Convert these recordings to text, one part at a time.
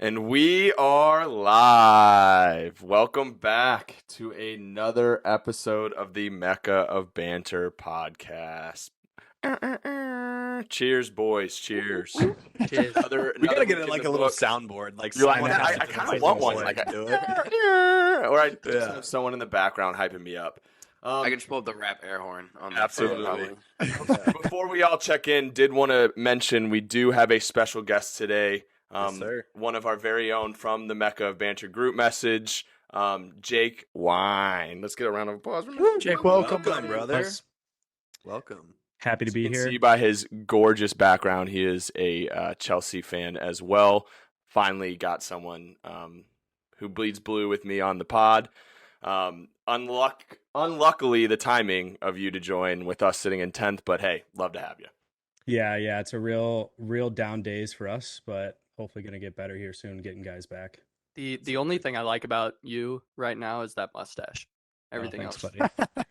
And we are live. Welcome back to another episode of the Mecca of Banter podcast. Cheers, boys. Cheers. Cheers. We gotta get it week like in a the little book. soundboard, like You're like, someone I has to kind find of want one. someone Like, to do it. or I Yeah. have someone in the background hyping me up. I can just pull up the rap air horn on that. Absolutely. Before we all check in, did want to mention we do have a special guest today. Yes, sir. One of our very own from the Mecca of Banter group message, Jake Wynd. Let's get a round of applause. Jake, welcome, brother. Welcome. Happy to be You can here. see by his gorgeous background, he is a Chelsea fan as well. Finally got someone who bleeds blue with me on the pod. Unluckily, the timing of you to join with us sitting in 10th, but hey, love to have you. Yeah, it's a real down days for us, but hopefully going to get better here soon, getting guys back. The only thing I like about you right now is that mustache. Everything Thanks, else. buddy.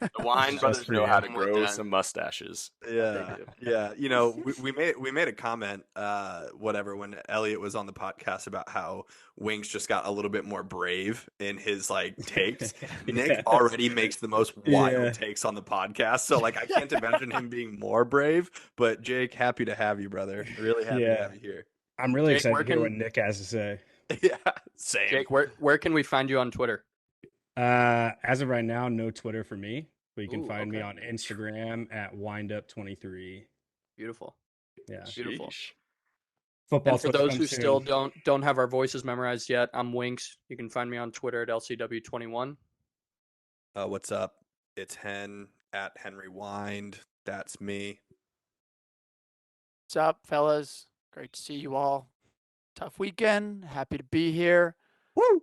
The Wine brothers for know you. how to I'm with grow that. some mustaches. Yeah, yeah. You know, we made a comment, when Elliot was on the podcast about how Wings just got a little bit more brave in his like takes. Nick Yes. already makes the most wild Yeah. takes on the podcast, so like I can't imagine him being more brave. But Jake, happy to have you, brother. Really happy to Yeah. have you here. I'm really Jake, excited where to hear what can- Nick has to say. Yeah, same. Jake, where can we find you on Twitter? As of right now, no Twitter for me, but you can Ooh, find me okay. on Instagram at windup23. Beautiful. Yeah. Beautiful. Sheesh. Football And for Twitter those comes who soon. still don't have our voices memorized yet, I'm Winks. You can find me on Twitter at LCW21. What's up? It's Hen at Henry Wind. That's me. What's up, fellas? Great to see you all. Tough weekend. Happy to be here. Woo!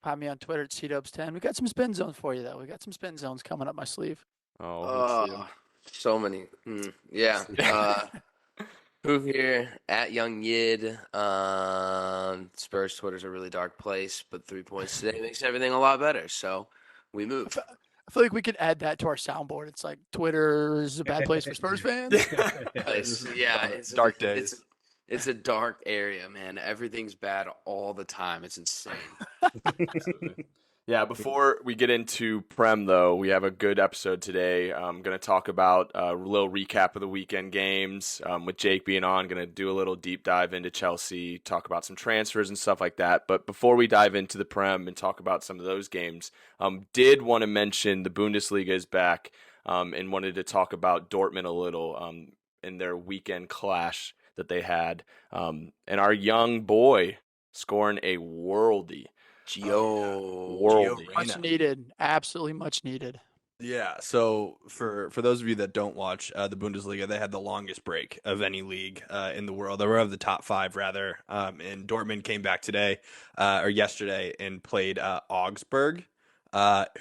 Find me on Twitter at CDubs10. We got some spin zones for you, though. We got some spin zones coming up my sleeve. Oh, let's see 'em. So many. Yeah. Who here at Young Yid? Spurs Twitter's a really dark place, but 3 points today makes everything a lot better. So we move. I feel like we could add that to our soundboard. It's like Twitter is a bad place for Spurs fans. It's Dark days. It's a dark area, man. Everything's bad all the time. It's insane. Yeah, before we get into Prem, though, we have a good episode today. I'm going to talk about a little recap of the weekend games with Jake being on. Going to do a little deep dive into Chelsea, talk about some transfers and stuff like that. But before we dive into the Prem and talk about some of those games, did want to mention the Bundesliga is back and wanted to talk about Dortmund a little in their weekend clash that they had. And our young boy scoring a worldie. Worldie. Much needed. Absolutely much needed. Yeah, so for those of you that don't watch the Bundesliga, they had the longest break of any league in the world. They were of the top five, rather. And Dortmund came back today or yesterday and played Augsburg,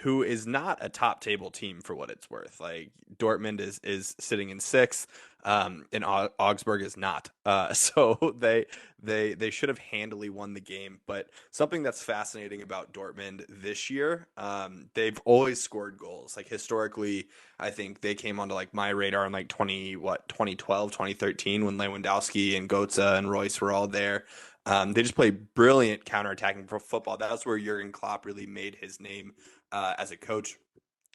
who is not a top table team for what it's worth. Like Dortmund is sitting in sixth, and Augsburg is not. So they should have handily won the game. But something that's fascinating about Dortmund this year, they've always scored goals. Like historically, I think they came onto like my radar in like 2012, 2013 when Lewandowski and Götze and Royce were all there. They just play brilliant counterattacking football. That's where Jurgen Klopp really made his name as a coach.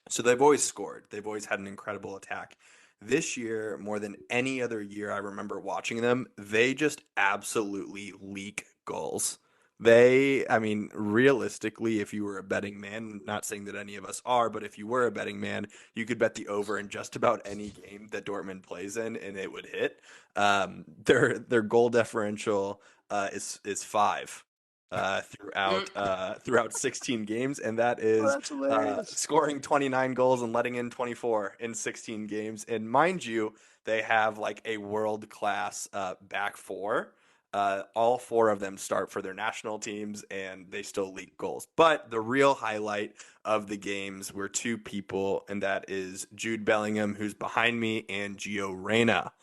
So they've always scored. They've always had an incredible attack. This year, more than any other year I remember watching them, they just absolutely leak goals. Realistically, if you were a betting man, not saying that any of us are, but if you were a betting man, you could bet the over in just about any game that Dortmund plays in, and it would hit. Their goal differential is 5 throughout 16 games, and that is that's hilarious. scoring 29 goals and letting in 24 in 16 games. And mind you, they have like a world-class back four. All four of them start for their national teams, and they still leak goals. But the real highlight of the games were two people, and that is Jude Bellingham, who's behind me, and Gio Reyna.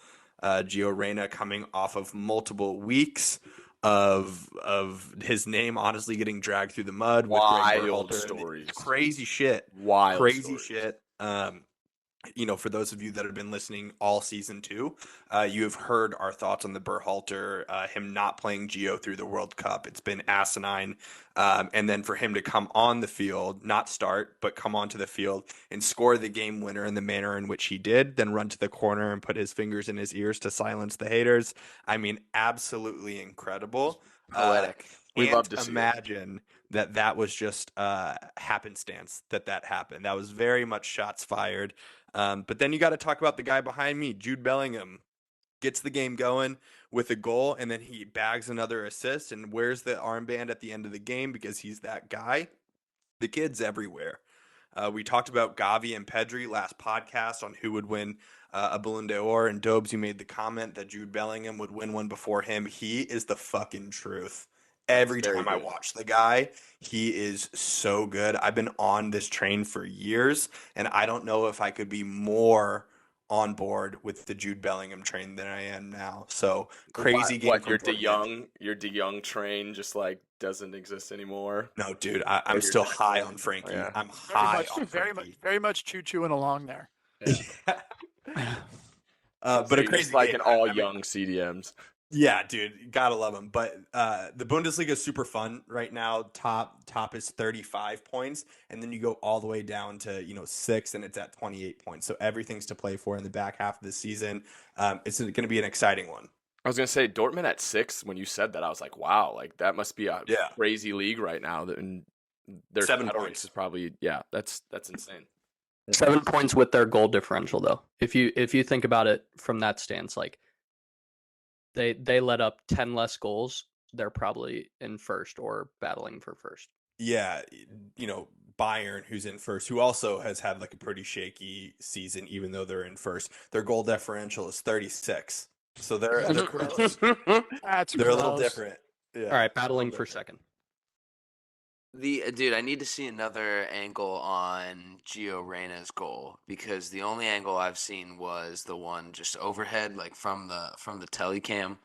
Gio Reyna coming off of multiple weeks of his name honestly getting dragged through the mud with Greg Wild Berhalter. stories. It's crazy shit. Wild Crazy stories. shit. for those of you that have been listening all season 2, you have heard our thoughts on the Berhalter, him not playing Gio through the World Cup. It's been asinine. And then for him to come on the field, not start, but come onto the field and score the game winner in the manner in which he did, then run to the corner and put his fingers in his ears to silence the haters. I mean, absolutely incredible. Poetic. We Can't love to see it. imagine that was just happenstance that happened. That was very much shots fired. But then you got to talk about the guy behind me, Jude Bellingham. Gets the game going with a goal, and then he bags another assist and wears the armband at the end of the game because he's that guy. The kid's everywhere. We talked about Gavi and Pedri last podcast on who would win a Ballon d'Or, and Dobes, you made the comment that Jude Bellingham would win one before him. He is the fucking truth. Every Very time I good. watch the guy, he is so good. I've been on this train for years, and I don't know if I could be more on board with the Jude Bellingham train than I am now. So crazy game What from your De Dortmund. Young, train just like doesn't exist ananymore? No, dude, I'm you're still just high like- on Frankie. yeah. I'm Very high much, on very much, Frankie. very much choo-chooing along there. But So a you're crazy just like game. an all I mean, young CDMs. yeah, dude, you gotta love him. But the Bundesliga is super fun right now. Top is 35 points, and then you go all the way down to 6, and it's at 28 points. So everything's to play for in the back half of the season. It's going to be an exciting one. I was gonna say Dortmund at 6. When you said that, I was like, wow, like that must be a Yeah. crazy league right now. And their 7 title points. race is probably that's insane. 7 points with their goal differential, though. If you think about it from that stance, like they let up 10 less goals, they're probably in first or battling for first. Yeah, Bayern, who's in first, who also has had like a pretty shaky season, even though they're in first. Their goal differential is 36, so they're close. That's They're a little gross. different. Yeah. All right, battling for second. Dude, I need to see another angle on Gio Reyna's goal because the only angle I've seen was the one just overhead, like from the telecam.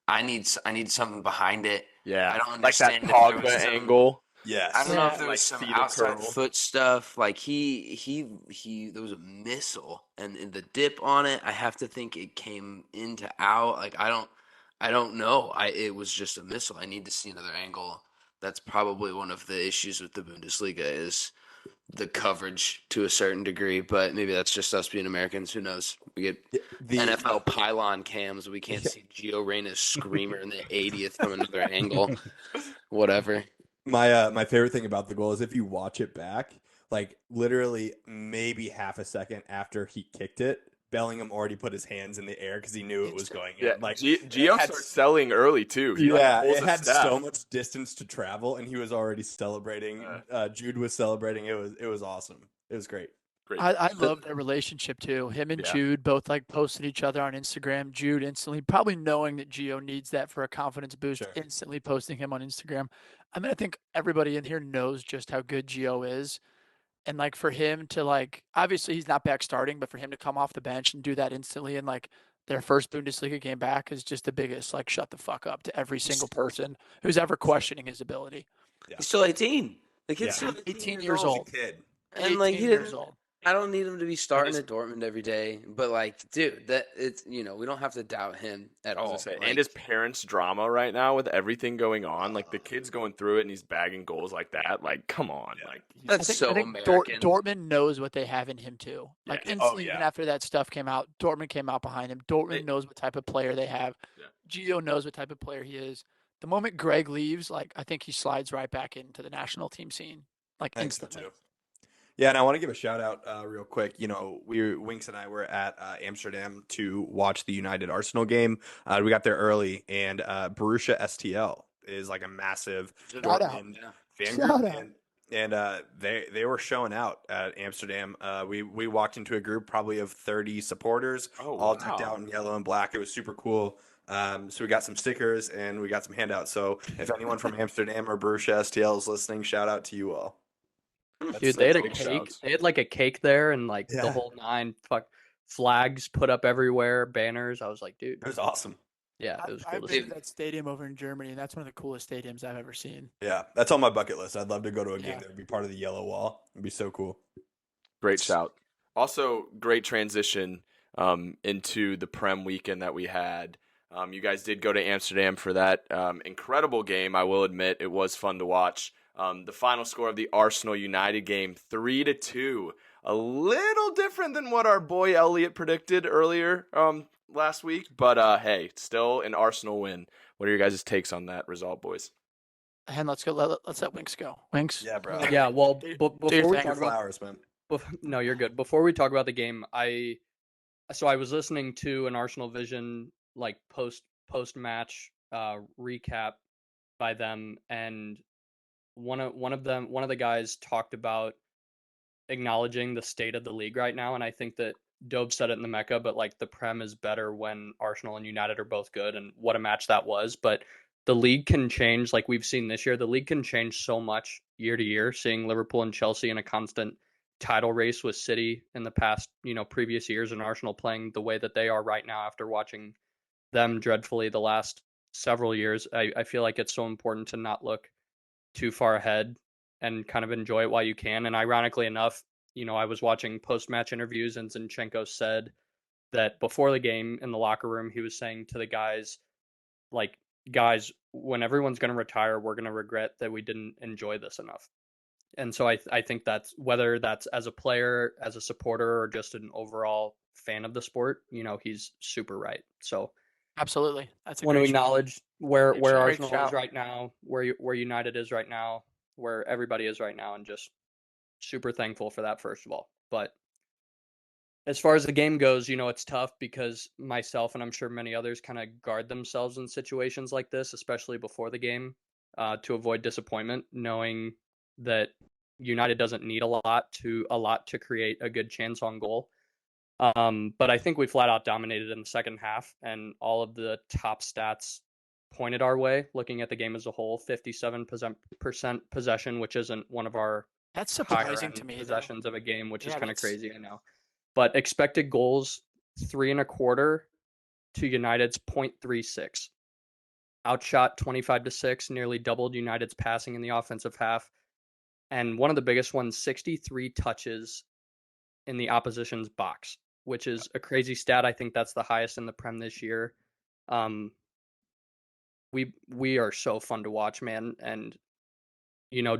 I need something behind it. Yeah, I don't like that understand if there was Pogba some- angle. Yes. I don't know if Yeah. there was Like some see the outside curl. foot stuff. Like he there was a missile and the dip on it. I have to think it came into out. Like I don't know. It was just a missile. I need to see another angle. That's probably one of the issues with the Bundesliga is the coverage to a certain degree, but maybe that's just us being Americans. Who knows? We get NFL pylon cams. We can't see Gio Reyna's screamer in the 80th from another angle. Whatever. My favorite thing about the goal is if you watch it back, like literally maybe half a second after he kicked it, Bellingham already put his hands in the air because he knew it was going in. Yeah, Like Gio it had starts selling early too. He, like, yeah, pulls it a had step. so much distance to travel, and he was already celebrating. Jude was celebrating. It was awesome. It was great. Great. I love their relationship too. Him and Yeah. Jude both like posted each other on Instagram. Jude instantly, probably knowing that Gio needs that for a confidence boost, Sure. instantly posting him on Instagram. I mean, I think everybody in here knows just how good Gio is. And like for him to like, obviously he's not back starting, but for him to come off the bench and do that instantly and like their first Bundesliga game back is just the biggest like shut the fuck up to every single person who's ever questioning his ability. He's still 18. The kid's Yeah. still 18 years old. Kid. And like 18 he years didn't. old. I don't need him to be starting at Dortmund every day, but like, dude, that it's we don't have to doubt him at I was all. gonna say, Like, and his parents' drama right now with everything going on, like the kid's going through it and he's bagging goals like that. Like, come on, Yeah. like that's so I think American. Dortmund knows what they have in him too. Like Yeah. instantly, Oh, even yeah. after that stuff came out, Dortmund came out behind him. Dortmund knows what type of player they have. Yeah. Gio knows what type of player he is. The moment Greg leaves, like I think he slides right back into the national team scene, like I think so instantly. too. Yeah, and I want to give a shout out real quick. Winks and I were at Amsterdam to watch the United Arsenal game. We got there early, and Borussia STL is like a massive Shout out. Dortmund fan Shout group, out. and they were showing out at Amsterdam. We walked into a group probably of 30 supporters, Oh, all decked wow. out in yellow and black. It was super cool. So we got some stickers and we got some handouts. So if anyone from Amsterdam or Borussia STL is listening, shout out to you all. Dude, they had a big cake. shouts. They had like a cake there and like Yeah. the whole 9 flags put up everywhere, banners. I was like, dude, It was awesome. yeah, it was I've cool to been see. to that stadium over in Germany, and that's one of the coolest stadiums I've ever seen. Yeah, that's on my bucket list. I'd love to go to a game Yeah. that would be part of the yellow wall. It'd be so cool. great shout. Also, great transition into the Prem weekend that we had. You guys did go to Amsterdam for that incredible game. I will admit it was fun to watch. The final score of the Arsenal United game, 3-2. A little different than what our boy Elliot predicted earlier last week, but hey, still an Arsenal win. What are your guys' takes on that result, boys? And let's go. Let's let Winks go. Winks. Yeah, bro. Yeah, well, Do before we thing. talk about Flowers, man. no, you're good. Before we talk about the game, I was listening to an Arsenal Vision like post match recap by them, and one of the guys talked about acknowledging the state of the league right now, and I think that Dobe said it in the Mecca, but like the Prem is better when Arsenal and United are both good, and what a match that was. But the league can change, like we've seen this year. The league can change so much year to year. Seeing Liverpool and Chelsea in a constant title race with City in the past, previous years, and Arsenal playing the way that they are right now after watching them dreadfully the last several years. I feel like it's so important to not look too far ahead and kind of enjoy it while you can. And ironically enough, I was watching post-match interviews, and Zinchenko said that before the game in the locker room, he was saying to the guys, like, guys, when everyone's going to retire, we're going to regret that we didn't enjoy this enough. And so I think that's, whether that's as a player, as a supporter, or just an overall fan of the sport, he's super right. So Absolutely. That's a want to great shout. acknowledge where Great Arsenal shout. is right now, where United is right now, where everybody is right now, and just super thankful for that, first of all. But as far as the game goes, it's tough because myself, and I'm sure many others, kind of guard themselves in situations like this, especially before the game, to avoid disappointment, knowing that United doesn't need a lot to create a good chance on goal. But I think we flat out dominated in the second half, and all of the top stats pointed our way. Looking at the game as a whole, 57% possession, which isn't one of our That's higher surprising end to me, though. possessions of a game, which is Yeah, kind of that's- crazy, I know. But expected goals, 3.25 to United's 0.36. Outshot 25-6, nearly doubled United's passing in the offensive half. And one of the biggest ones, 63 touches in the opposition's box, which is a crazy stat. I think that's the highest in the Prem this year. We are so fun to watch, man. And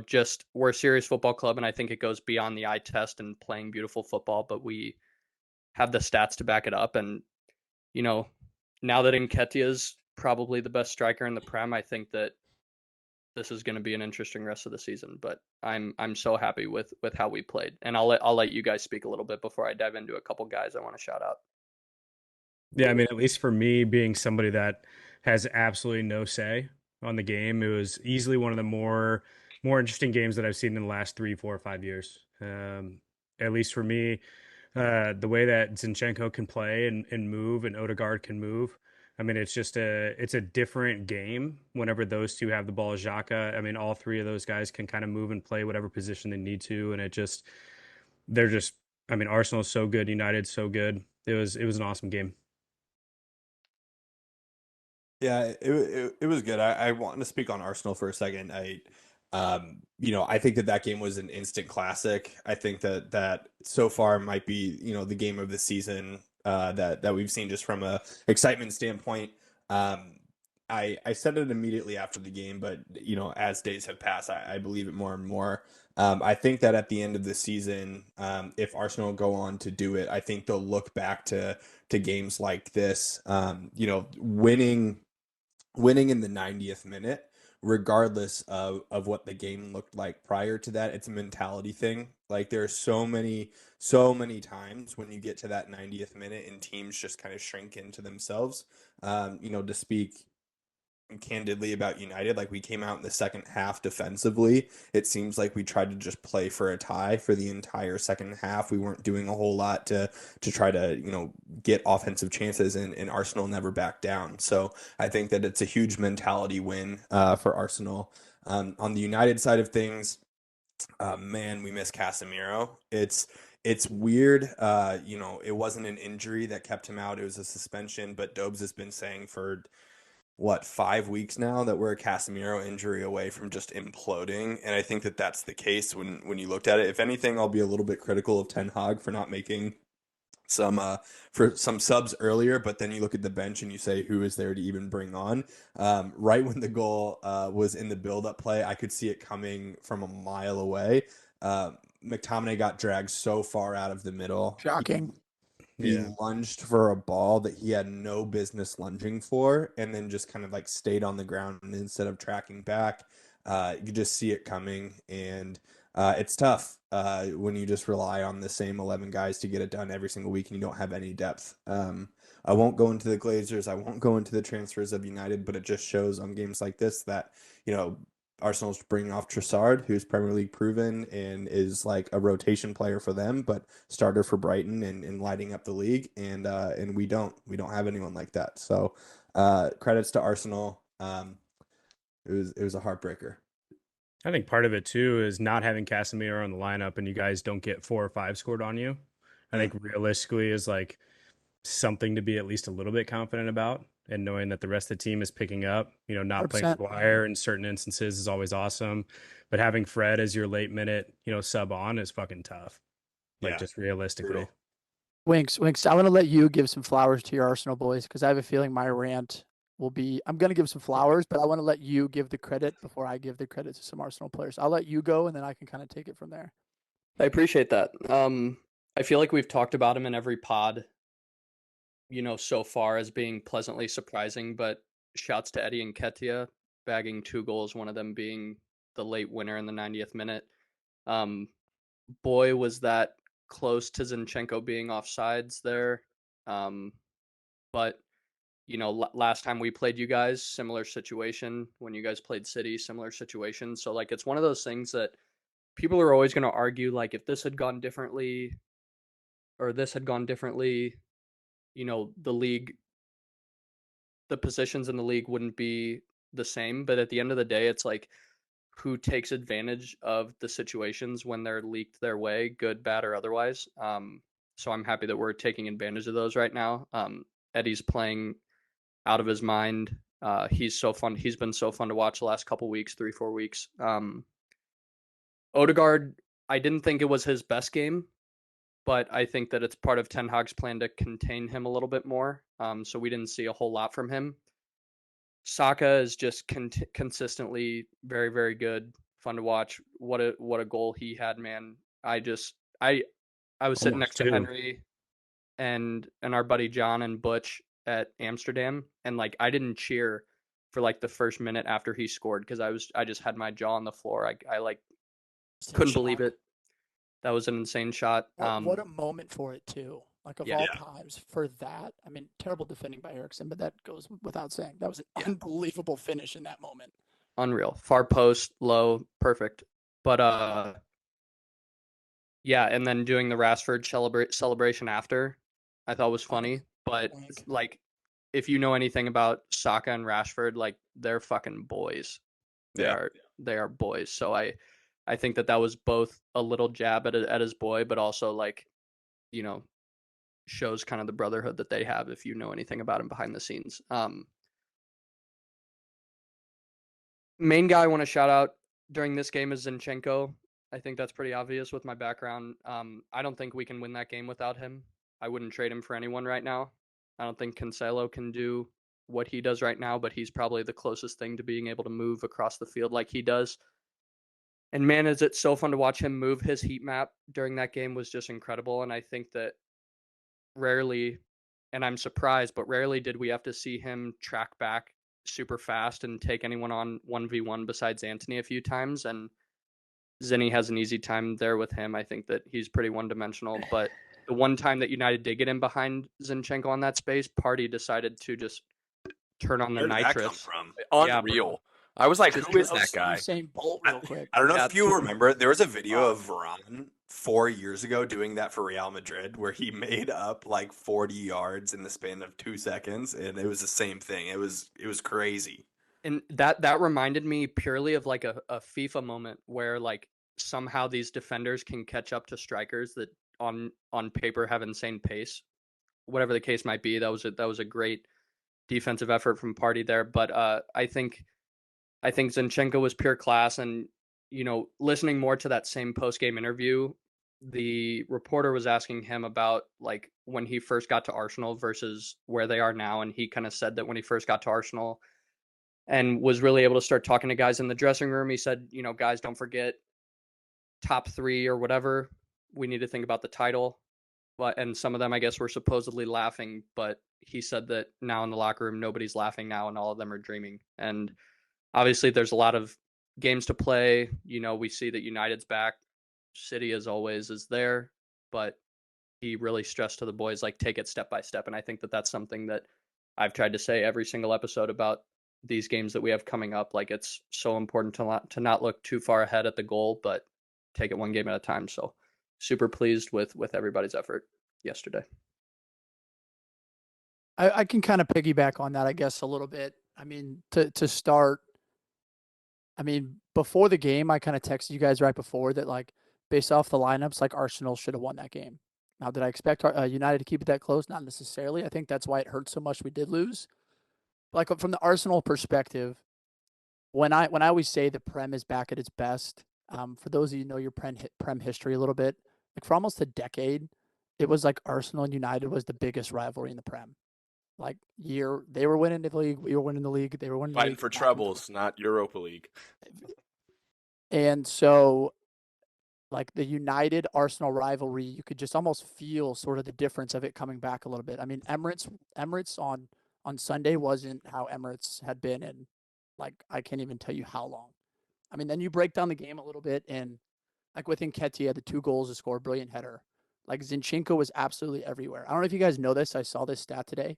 just, we're a serious football club, and I think it goes beyond the eye test and playing beautiful football, but we have the stats to back it up. And now that Nketiah's probably the best striker in the Prem, I think that this is going to be an interesting rest of the season. But I'm so happy with how we played, and I'll let you guys speak a little bit before I dive into a couple guys I want to shout out. Yeah, I mean, at least for me, being somebody that has absolutely no say on the game, it was easily one of the more interesting games that I've seen in the last 3, 4, 5 years. At least for me, the way that Zinchenko can play and move, and Odegaard can move. I mean, it's a different game whenever those two have the ball. Xhaka, I mean, all three of those guys can kind of move and play whatever position they need to, and they're just. I mean, Arsenal's so good, United's so good. It was an awesome game. Yeah, it was good. I want to speak on Arsenal for a second. I think that game was an instant classic. I think that so far might be, the game of the season that we've seen just from a excitement standpoint. I said it immediately after the game, but as days have passed, I believe it more and more. I think that at the end of the season, if Arsenal go on to do it, I think they'll look back to games like this, winning in the 90th minute, regardless of what the game looked like prior to that. It's a mentality thing. Like, there are so many times when you get to that 90th minute and teams just kind of shrink into themselves. To speak candidly about United, like, we came out in the second half defensively. It seems like we tried to just play for a tie for the entire second half. We weren't doing a whole lot to try to get offensive chances, and Arsenal never backed down. So I think that it's a huge mentality win for Arsenal. On the United side of things, man, we miss Casemiro. It's weird. It wasn't an injury that kept him out. It was a suspension, but Dobes has been saying for 5 weeks now that we're a Casemiro injury away from just imploding, and I think that that's the case when you looked at it. If anything, I'll be a little bit critical of Ten Hag for not making some for some subs earlier, but then you look at the bench and you say who is there to even bring on. Right when the goal was in the build-up play, I could see it coming from a mile away. McTominay got dragged so far out of the middle. Shocking. He Yeah. lunged for a ball that he had no business lunging for, and then just kind of like stayed on the ground. And instead of tracking back, you could just see it coming, and it's tough when you just rely on the same 11 guys to get it done every single week, and you don't have any depth. I won't go into the Glazers, I won't go into the transfers of United, but it just shows on games like this that Arsenal's bringing off Trossard, who's Premier League proven and is like a rotation player for them, but starter for Brighton and lighting up the league. And we don't have anyone like that. So credits to Arsenal. It was a heartbreaker. I think part of it too is not having Casemiro on the lineup and you guys don't get 4 or 5 scored on you. I think realistically is like something to be at least a little bit confident about, and knowing that the rest of the team is picking up, not playing 100%. Maguire in certain instances is always awesome, but having Fred as your late minute, sub on is fucking tough. Like Yeah, just realistically. brutal. Winks, I want to let you give some flowers to your Arsenal boys because I have a feeling my rant will be. I'm going to give some flowers, but I want to let you give the credit before I give the credit to some Arsenal players. I'll let you go, and then I can kind of take it from there. I appreciate that. I feel like we've talked about him in every pod, so far as being pleasantly surprising, but shouts to Eddie and Ketia bagging 2 goals, one of them being the late winner in the 90th minute. Boy, was that close to Zinchenko being offsides there. But last time we played you guys, similar situation. When you guys played City, similar situation. So like, it's one of those things that people are always going to argue, like, if this had gone differently or this had gone differently, the positions in the league wouldn't be the same. But at the end of the day, it's like, who takes advantage of the situations when they're leaked their way, good, bad, or otherwise. So I'm happy that we're taking advantage of those right now. Eddie's playing out of his mind. He's so fun. He's been so fun to watch the last couple weeks, 3-4 weeks. Odegaard, I didn't think it was his best game, but I think that it's part of Ten Hag's plan to contain him a little bit more. So we didn't see a whole lot from him. Saka is just consistently very, very good, fun to watch. What a goal he had, man! I was sitting next Almost to 2. Henry and our buddy John and Butch at Amsterdam, and like, I didn't cheer for like the first minute after he scored because I just had my jaw on the floor. I like couldn't believe it. That was an insane shot. What a moment for it too. Like, of Yeah. all times for that. I mean, terrible defending by Eriksson, but that goes without saying. That was an unbelievable finish in that moment. Unreal. Far post, low, perfect. But yeah, and then doing the Rashford celebration after, I thought was funny. But like, if you know anything about Saka and Rashford, like, they're fucking boys. They are boys. So I think that was both a little jab at his boy, but also like, shows kind of the brotherhood that they have if you know anything about him behind the scenes. Main guy I want to shout out during this game is Zinchenko. I think that's pretty obvious with my background. I don't think we can win that game without him. I wouldn't trade him for anyone right now. I don't think Cancelo can do what he does right now, but he's probably the closest thing to being able to move across the field like he does. And man, is it so fun to watch him move. His heat map during that game was just incredible. And I think that rarely, and I'm surprised, but rarely did we have to see him track back super fast and take anyone on 1v1 besides Antony a few times. And Zinni has an easy time there with him. I think that he's pretty one-dimensional. But the one time that United did get in behind Zinchenko on that space, Party decided to just turn on the Where did that come nitrous. from? Unreal. I was like, Just who is drove that guy? Usain Bolt real quick. I don't know Yeah. if you remember, there was a video of Varane 4 years ago doing that for Real Madrid where he made up like 40 yards in the span of 2 seconds, and it was the same thing. It was crazy. And that reminded me purely of like a FIFA moment where like somehow these defenders can catch up to strikers that on paper have insane pace. Whatever the case might be, that was a great defensive effort from Party there. But I think Zinchenko was pure class, and listening more to that same post game interview, the reporter was asking him about like when he first got to Arsenal versus where they are now, and he kind of said that when he first got to Arsenal and was really able to start talking to guys in the dressing room, he said, guys, don't forget top 3 or whatever. We need to think about the title. And some of them, I guess, were supposedly laughing, but he said that now in the locker room, nobody's laughing now, and all of them are dreaming. And obviously, there's a lot of games to play. We see that United's back. City, as always, is there, but he really stressed to the boys, like, take it step by step. And I think that that's something that I've tried to say every single episode about these games that we have coming up. Like, it's so important to not look too far ahead at the goal, but take it one game at a time. So super pleased with everybody's effort yesterday. I can kind of piggyback on that, I guess, a little bit. I mean, to start, I mean, before the game, I kind of texted you guys right before that, like, based off the lineups, like, Arsenal should have won that game. Now, did I expect United to keep it that close? Not necessarily. I think that's why it hurt so much we did lose. Like, from the Arsenal perspective, when I always say the Prem is back at its best, for those of you who know your Prem history a little bit, like for almost a decade, it was like Arsenal and United was the biggest rivalry in the Prem. Like they were winning the league, we were winning the league, they were winning the Fighting league, for trebles, not Europa League. And so, like the United Arsenal rivalry, you could just almost feel sort of the difference of it coming back a little bit. I mean, Emirates on Sunday wasn't how Emirates had been in, like, I can't even tell you how long. I mean, then you break down the game a little bit, and like with Nketiah, the 2 goals to score, brilliant header. Like Zinchenko was absolutely everywhere. I don't know if you guys know this. I saw this stat today.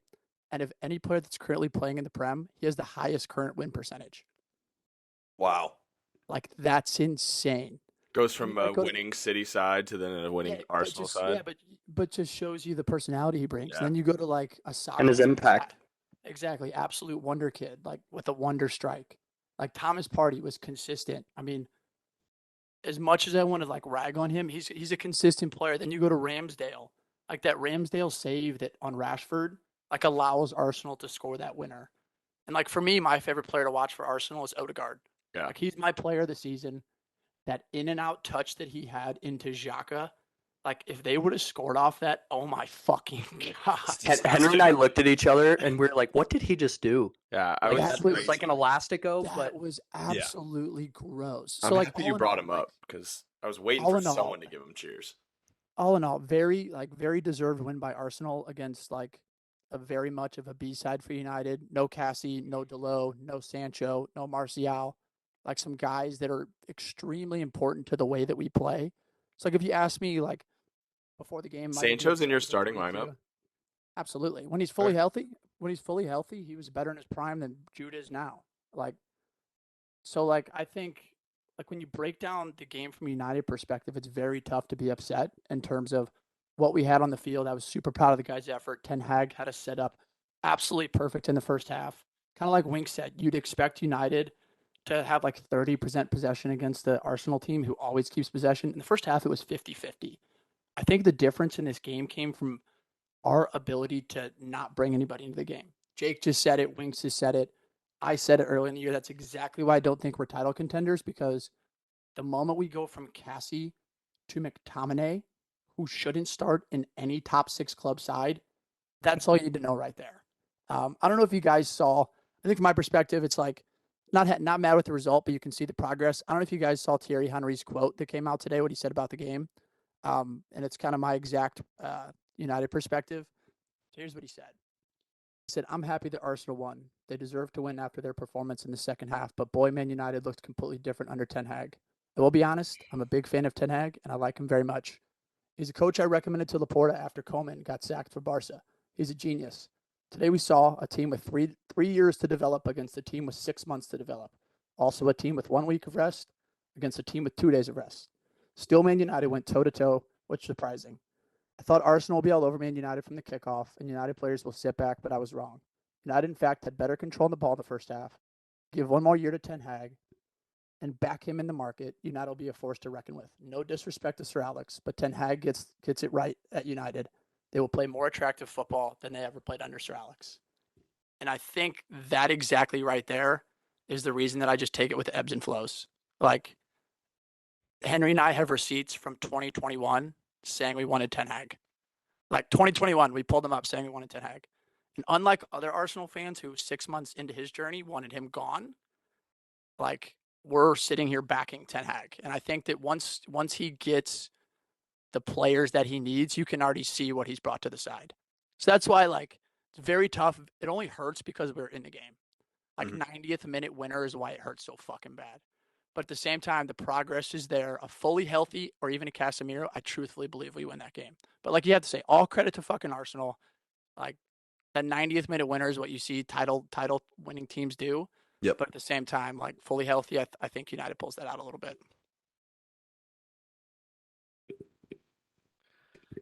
And if any player that's currently playing in the Prem, he has the highest current win percentage. Wow. Like, that's insane. Goes from a winning City side to then a winning Arsenal side. Yeah, but just shows you the personality he brings. Yeah. And then you go to like a soccer and his impact. Exactly, absolute wonder kid, like with a wonder strike. Like Thomas Partey was consistent. I mean, as much as I want to like rag on him, he's a consistent player. Then you go to Ramsdale, like that Ramsdale save that on Rashford, like allows Arsenal to score that winner. And like for me, my favorite player to watch for Arsenal is Odegaard. Yeah. Like he's my player of the season. That in and out touch that he had into Xhaka, like if they would have scored off that, oh my fucking god! Henry and I looked at each other and we were like, "What did he just do?" Yeah, it was like an elastico. That was absolutely gross. I'm so like happy you brought him up because I was waiting for someone to give him cheers. All in all, very deserved win by Arsenal against like a very much of a B side for United. No Cassie, no Delo, no Sancho, no Martial. Like some guys that are extremely important to the way that we play. So like if you ask me like before the game, Sancho's in your starting lineup? Absolutely. When he's fully healthy, he was better in his prime than Jude is now. Like, so like I think like when you break down the game from a United perspective, it's very tough to be upset in terms of what we had on the field. I was super proud of the guys' effort. Ten Hag had us set up absolutely perfect in the first half. Kind of like Wink said, you'd expect United to have like 30% possession against the Arsenal team who always keeps possession. In the first half, it was 50-50. I think the difference in this game came from our ability to not bring anybody into the game. Jake just said it. Winks just said it. I said it early in the year. That's exactly why I don't think we're title contenders, because the moment we go from Cassie to McTominay, who shouldn't start in any top 6 club side, that's all you need to know right there. I don't know if you guys saw, I think from my perspective, it's like, not mad with the result, but you can see the progress. I don't know if you guys saw Thierry Henry's quote that came out today, what he said about the game. And it's kind of my exact United perspective. Here's what he said. He said, "I'm happy that Arsenal won. They deserve to win after their performance in the second half, but boy, Man United looked completely different under Ten Hag. I will be honest, I'm a big fan of Ten Hag, and I like him very much. He's a coach I recommended to Laporta after Koeman got sacked for Barca. He's a genius. Today we saw a team with three years to develop against a team with 6 months to develop. Also a team with 1 week of rest against a team with 2 days of rest. Still, Man United went toe-to-toe, which is surprising. I thought Arsenal will be all over Man United from the kickoff, and United players will sit back, but I was wrong. United, in fact, had better control of the ball in the first half. Give 1 more year to Ten Hag and back him in the market. United will be a force to reckon with. No disrespect to Sir Alex, but Ten Hag gets it right at United. They will play more attractive football than they ever played under Sir Alex." And I think that exactly right there is the reason that I just take it with ebbs and flows. Like Henry and I have receipts from 2021 saying we wanted Ten Hag. Like 2021, we pulled them up saying we wanted Ten Hag. And unlike other Arsenal fans who 6 months into his journey wanted him gone, like we're sitting here backing Ten Hag. And I think that once he gets the players that he needs, you can already see what he's brought to the side. So that's why like it's very tough. It only hurts because we're in the game. Like 90th minute winner is why it hurts so fucking bad. But at the same time, the progress is there. A fully healthy or even a Casemiro, I truthfully believe we win that game. But like you have to say, all credit to fucking Arsenal. Like that 90th minute winner is what you see title winning teams do. Yep. But at the same time, like fully healthy, I think United pulls that out a little bit.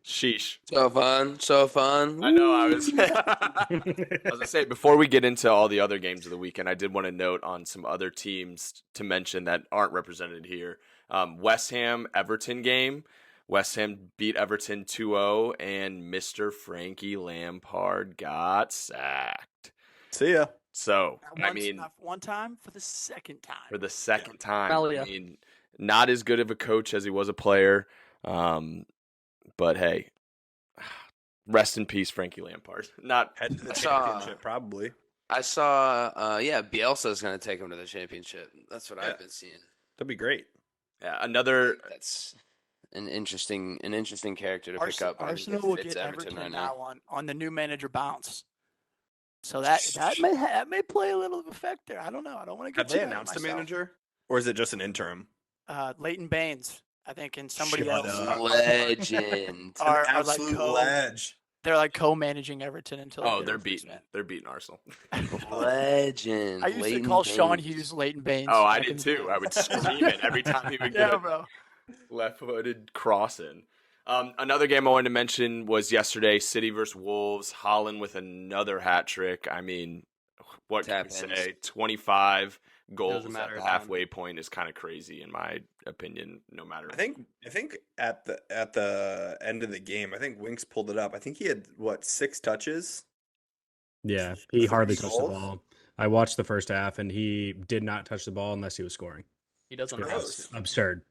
Sheesh. So fun. I know. I was gonna say, before we get into all the other games of the weekend, I did want to note on some other teams to mention that aren't represented here. West Ham Everton game. West Ham beat Everton 2-0, and Mr. Frankie Lampard got sacked. See ya. So, Not one time, for the second time. For the second time. Hell yeah. I mean, not as good of a coach as he was a player. But hey, rest in peace, Frankie Lampard. Not Head to the championship, probably. I saw, Bielsa's going to take him to the championship. That's what I've been seeing. That'd be great. Yeah, another. That's an interesting character to pick up. Arsenal will get Everton right now on the new manager bounce. So that may play a little effect there. I don't know. I don't want to get. Have they announced a manager, or is it just an interim? Leighton Baines, I think, and somebody else. Legend. Are Absolute ledge. They're like co-managing Everton until. Oh, they're beating Arsenal. Legend. I used to call Sean Hughes Leighton Baines. Oh, I did too. I would scream it every time he would get bro. left-footed cross in. Another game I wanted to mention was yesterday, City versus Wolves. Haaland with another hat trick. I mean, what can you say? 25 goals at the halfway point is kind of crazy in my opinion. No matter. I think at the end of the game, I think Winks pulled it up. I think he had 6 touches. Yeah, he hardly touched the ball. I watched the first half, and he did not touch the ball unless he was scoring. He doesn't. Gross. Absurd.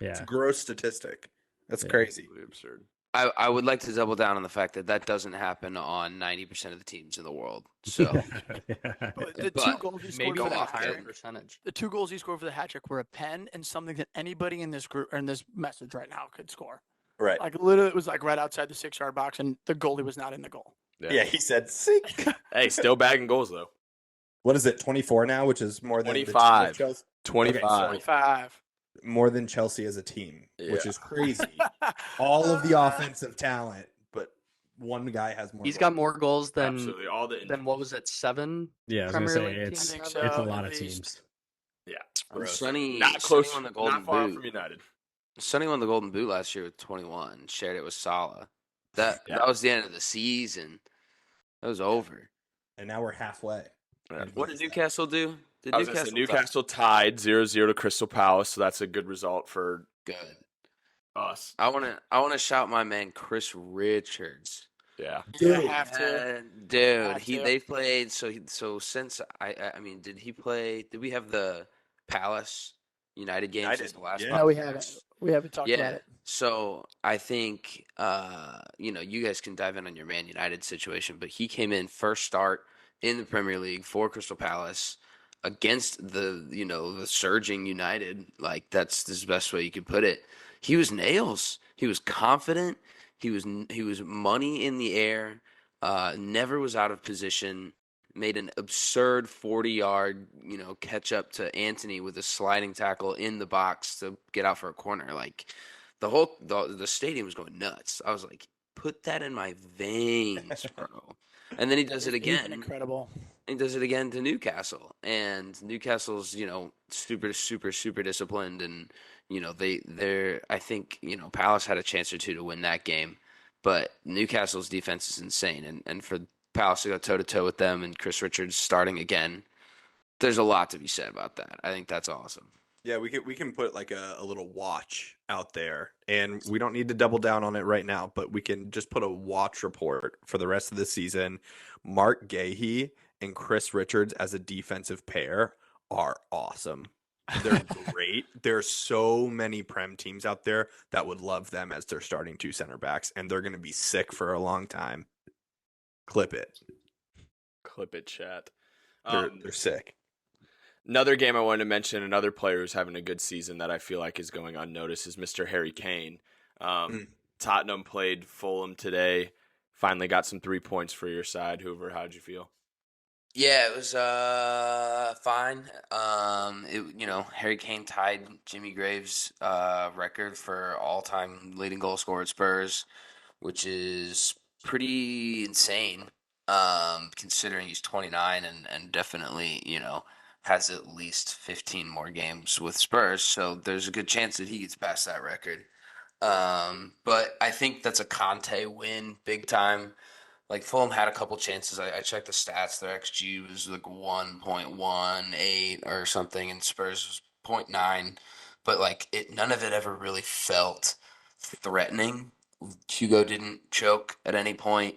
Yeah, it's a gross statistic. That's crazy. Absolutely absurd. I would like to double down on the fact that doesn't happen on 90% of the teams in the world. So the two goals he scored for the higher percentage. The 2 goals he scored for the hat trick were a pen and something that anybody in this group or in this message right now could score. Right. Like literally, it was like right outside the 6-yard box, and the goalie was not in the goal. Yeah, he said sink. Hey, still bagging goals though. What is it? 24 now, which is more than 25. 25. Okay, 25. More than Chelsea as a team, which is crazy. All of the offensive talent, but one guy has more. He's got more goals than absolutely all the. Than what was it? 7. Yeah, I was Premier gonna League say teams? it's a lot of teams. Yeah, Sonny, not close. Sonny won the Golden Not far Boot. from United. Sonny won the Golden Boot last year with 21. Shared it with Salah. That was the end of the season. That was over. And now we're halfway. Yeah. What did Newcastle do? Newcastle tied 0-0 to Crystal Palace, so that's a good result for Good. us. I want to shout my man Chris Richards. Yeah. Dude, have to. They played since did he play? Did we have the Palace United game since the last? No, we haven't. We haven't talked about it. So I think you guys can dive in on your Man United situation, but he came in first start in the Premier League for Crystal Palace against the surging United. Like that's the best way you could put it. He was nails. He was confident. He was money in the air. Never was out of position. Made an absurd 40-yard catch up to Anthony with a sliding tackle in the box to get out for a corner. Like the stadium was going nuts. I was like, put that in my veins, bro. And then he does it again. Incredible. He does it again to Newcastle, and Newcastle's super super super disciplined, and they're I think Palace had a chance or two to win that game, but Newcastle's defense is insane, and for Palace to go toe to toe with them and Chris Richards starting again, there's a lot to be said about that. I think that's awesome. Yeah, we can put like a little watch out there, and we don't need to double down on it right now, but we can just put a watch report for the rest of the season. Mark Gahey and Chris Richards as a defensive pair are awesome. They're great. There's so many Prem teams out there that would love them as their starting 2 center backs, and they're going to be sick for a long time. Clip it. Clip it, chat. They're sick. Another game I wanted to mention, another player who's having a good season that I feel like is going unnoticed is Mr. Harry Kane. Tottenham played Fulham today. Finally got some 3 points for your side. Hoover, how'd you feel? Yeah, it was fine. Harry Kane tied Jimmy Graves' record for all-time leading goal scorer at Spurs, which is pretty insane, considering he's 29 and definitely, has at least 15 more games with Spurs. So there's a good chance that he gets past that record. But I think that's a Conte win, big time. Like Fulham had a couple chances. I checked the stats. Their XG was like 1.18 or something, and Spurs was 0.9. But like none of it ever really felt threatening. Hugo didn't choke at any point.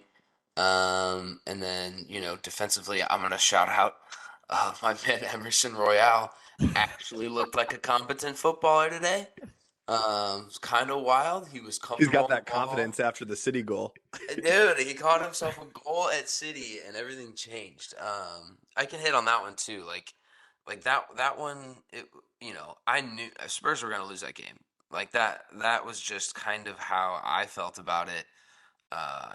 And then defensively, I'm gonna shout out my man Emerson Royale. Actually looked like a competent footballer today. It's kind of wild. He was He's comfortable got on the that ball. confidence after the City goal. Dude, he caught himself a goal at City and everything changed. I can hit on that one too. Like that one. I knew Spurs were gonna lose that game. Like that was just kind of how I felt about it.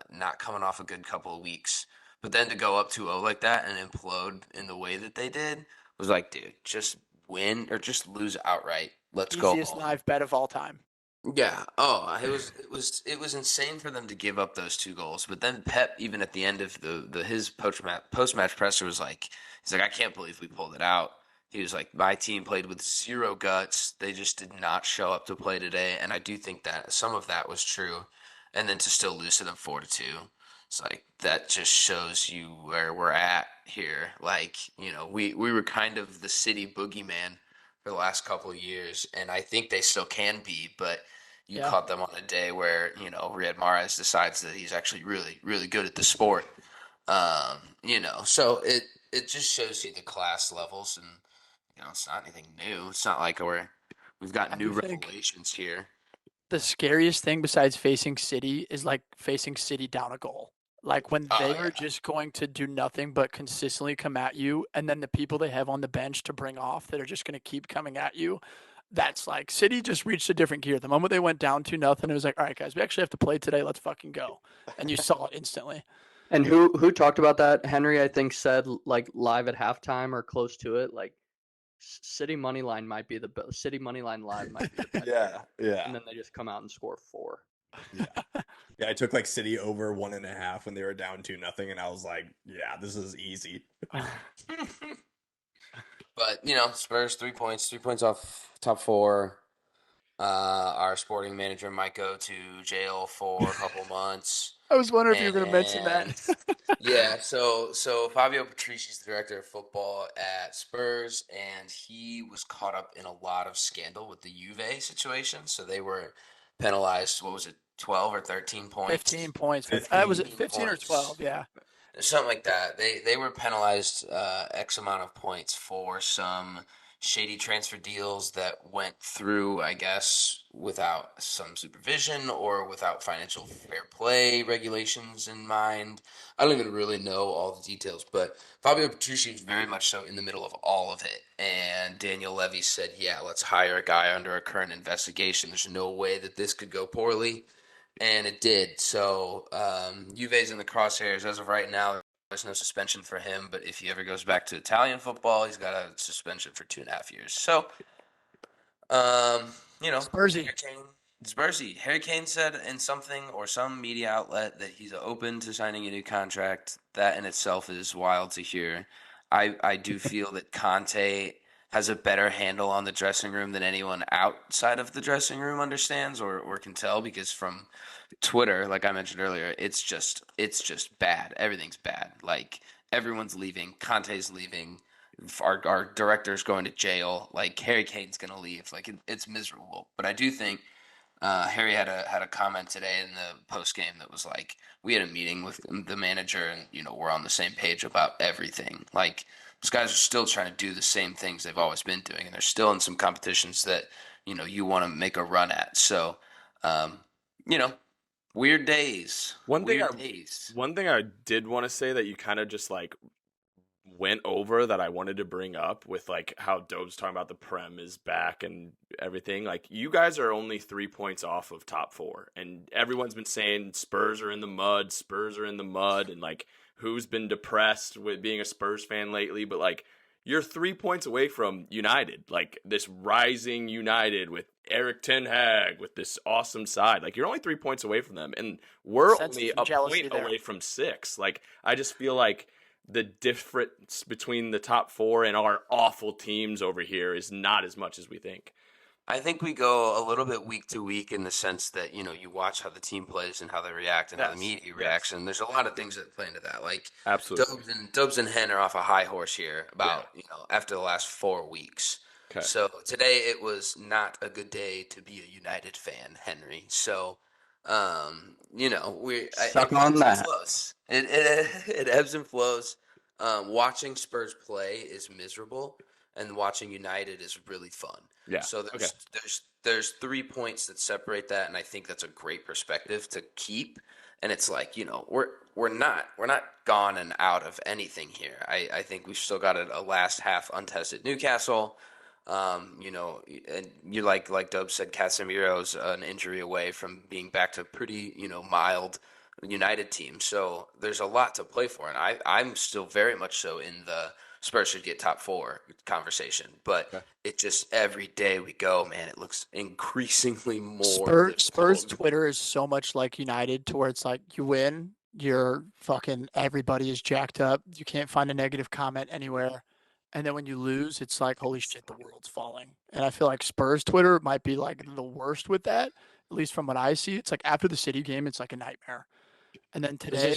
Not coming off a good couple of weeks, but then to go up 2-0 like that and implode in the way that they did was like, dude, just win or just lose outright. Let's go Easiest home. live bet of all time. Yeah. Oh, it was insane for them to give up those 2 goals. But then Pep, even at the end of his post match presser, was like, he's like, I can't believe we pulled it out. He was like, my team played with zero guts. They just did not show up to play today, and I do think that some of that was true. And then to still lose to them 4-2, it's like that just shows you where we're at here. Like we were kind of the City boogeyman for the last couple of years, and I think they still can be, but you Yeah. caught them on a day where Riyad Mahrez decides that he's actually really really good at the sport. So it just shows you the class levels, and it's not anything new. It's not like we've got I new do think revelations here. the scariest thing besides facing City is like facing City down a goal. Like when Oh they yeah, are just going to do nothing but consistently come at you, and then the people they have on the bench to bring off that are just going to keep coming at you. That's like City just reached a different gear. The moment they went down 2-0, it was like, all right, guys, we actually have to play today. Let's fucking go. And you saw it instantly. And who talked about that? Henry, I think, said like live at halftime or close to it, like City money line might be City money line live might be the bet. Yeah. And then they just come out and score 4. Yeah, I took like City over 1.5 when they were down 2-0, and I was like, yeah, this is easy. But Spurs 3 points, 3 points off top 4. Our sporting manager might go to jail for a couple months. I was wondering if you were going to mention that. Yeah, so Fabio Patrici's the director of football at Spurs, and he was caught up in a lot of scandal with the Juve situation. So they were penalized. What was it, 12 or 13 points? 15 points. 15 Was it 15 or 12? Yeah. Something like that. They were penalized X amount of points for some shady transfer deals that went through, I guess, without some supervision or without financial fair play regulations in mind. I don't even really know all the details, but Fabio Petrucci is very much so in the middle of all of it. And Daniel Levy said, yeah, let's hire a guy under a current investigation. There's no way that this could go poorly. And it did. So Juve's in the crosshairs as of right now. There's no suspension for him, but if he ever goes back to Italian football, he's got a suspension for 2.5 years. So, Spursy. Spursy. Harry Kane said in something or some media outlet that he's open to signing a new contract. That in itself is wild to hear. I do feel that Conte has a better handle on the dressing room than anyone outside of the dressing room understands or can tell, because from Twitter, like I mentioned earlier, it's just bad. Everything's bad. Like everyone's leaving. Conte's leaving. Our director's going to jail. Like Harry Kane's gonna leave. Like it's miserable. But I do think Harry had a comment today in the post game that was like, we had a meeting with the manager, and we're on the same page about everything. Like those guys are still trying to do the same things they've always been doing, and they're still in some competitions that you want to make a run at. So, um, you know, weird days, weird days. One thing I did want to say that you kind of just like went over that I wanted to bring up with like how Dope's talking about the Prem is back and everything. Like you guys are only 3 points off of top 4, and everyone's been saying Spurs are in the mud, Spurs are in the mud, and like who's been depressed with being a Spurs fan lately, but like you're 3 points away from United, like this rising United with Eric Ten Hag with this awesome side. Like you're only 3 points away from them, and we're only a point away from 6. Like I just feel like the difference between the top 4 and our awful teams over here is not as much as we think. I think we go a little bit week to week in the sense that, you watch how the team plays and how they react and how the media reacts. And there's a lot of things that play into that. Like absolutely, Dubs and Hen are off a high horse here about, after the last 4 weeks. Okay. So today it was not a good day to be a United fan, Henry. So, suck on that. It ebbs and flows. Watching Spurs play is miserable, and watching United is really fun. Yeah. So there's 3 points that separate that, and I think that's a great perspective to keep. And it's like, we're not gone and out of anything here. I think we've still got a last half untested Newcastle. And you like Dub said, Casemiro's an injury away from being back to pretty, mild United team. So there's a lot to play for, and I'm still very much so in the Spurs should get top 4 conversation. But it just every day we go, man, it looks increasingly more. Spurs Twitter is so much like United, to where it's like you win, you're fucking everybody is jacked up. You can't find a negative comment anywhere. And then when you lose, it's like, holy shit, the world's falling. And I feel like Spurs Twitter might be like the worst with that, at least from what I see. It's like after the City game, it's like a nightmare. And then today,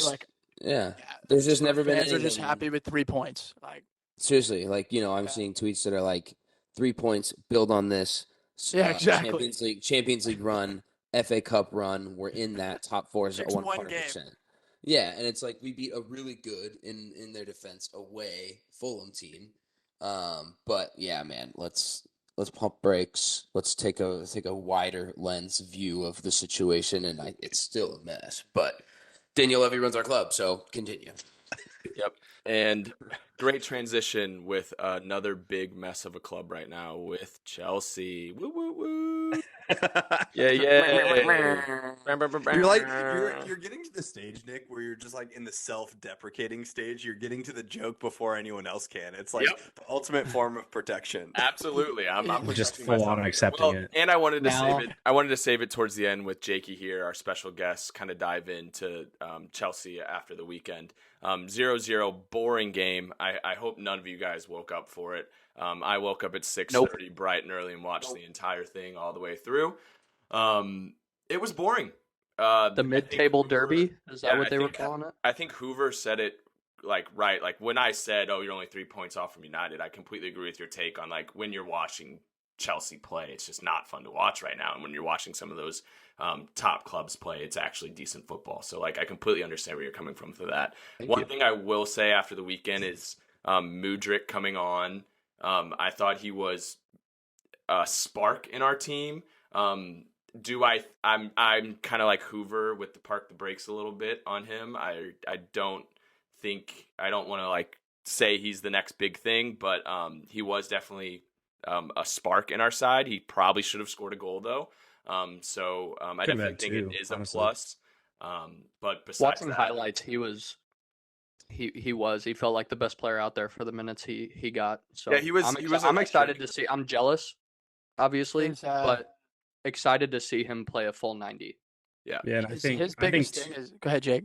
there's just never been fans are just happy with 3 points. Like seriously, like I'm seeing tweets that are like 3 points, build on this. Yeah, exactly. Champions League run, FA Cup run. We're in that top 4 is 100%. Yeah, and it's like we beat a really good in their defense away Fulham team. But yeah, man, let's pump brakes. Let's take a wider lens view of the situation, and it's still a mess. But Daniel Levy runs our club, so continue. Yep. And great transition with another big mess of a club right now with Chelsea. Woo woo woo. Yeah. You're getting to the stage, Nick, where you're just like in the self-deprecating stage. You're getting to the joke before anyone else can. It's like the ultimate form of protection. Absolutely. I'm just full on accepting it. And I wanted to save it. I wanted to save it towards the end with Jakey here, our special guest, kind of dive into Chelsea after the weekend. 0-0, boring game. I hope none of you guys woke up for it. I woke up at 6:30 bright and early and watched the entire thing all the way through. It was boring. The mid-table derby? Is that what they were calling it? I think Hoover said it right. Like when I said, "Oh, you're only 3 points off from United," I completely agree with your take on like when you're watching Chelsea play, it's just not fun to watch right now. And when you're watching some of those top clubs play, it's actually decent football. So like I completely understand where you're coming from for that. One thing I will say after the weekend is Mudryk coming on. I thought he was a spark in our team. I'm kind of like Hoover with the park the brakes a little bit on him. I don't want to like say he's the next big thing, but he was definitely a spark in our side. He probably should have scored a goal though. I definitely think it is honestly a plus. But besides watching highlights, he felt like the best player out there for the minutes he got. So yeah, he was. I'm excited to see. I'm jealous, obviously, but excited to see him play a full 90. Yeah. And his biggest thing is. Go ahead, Jake.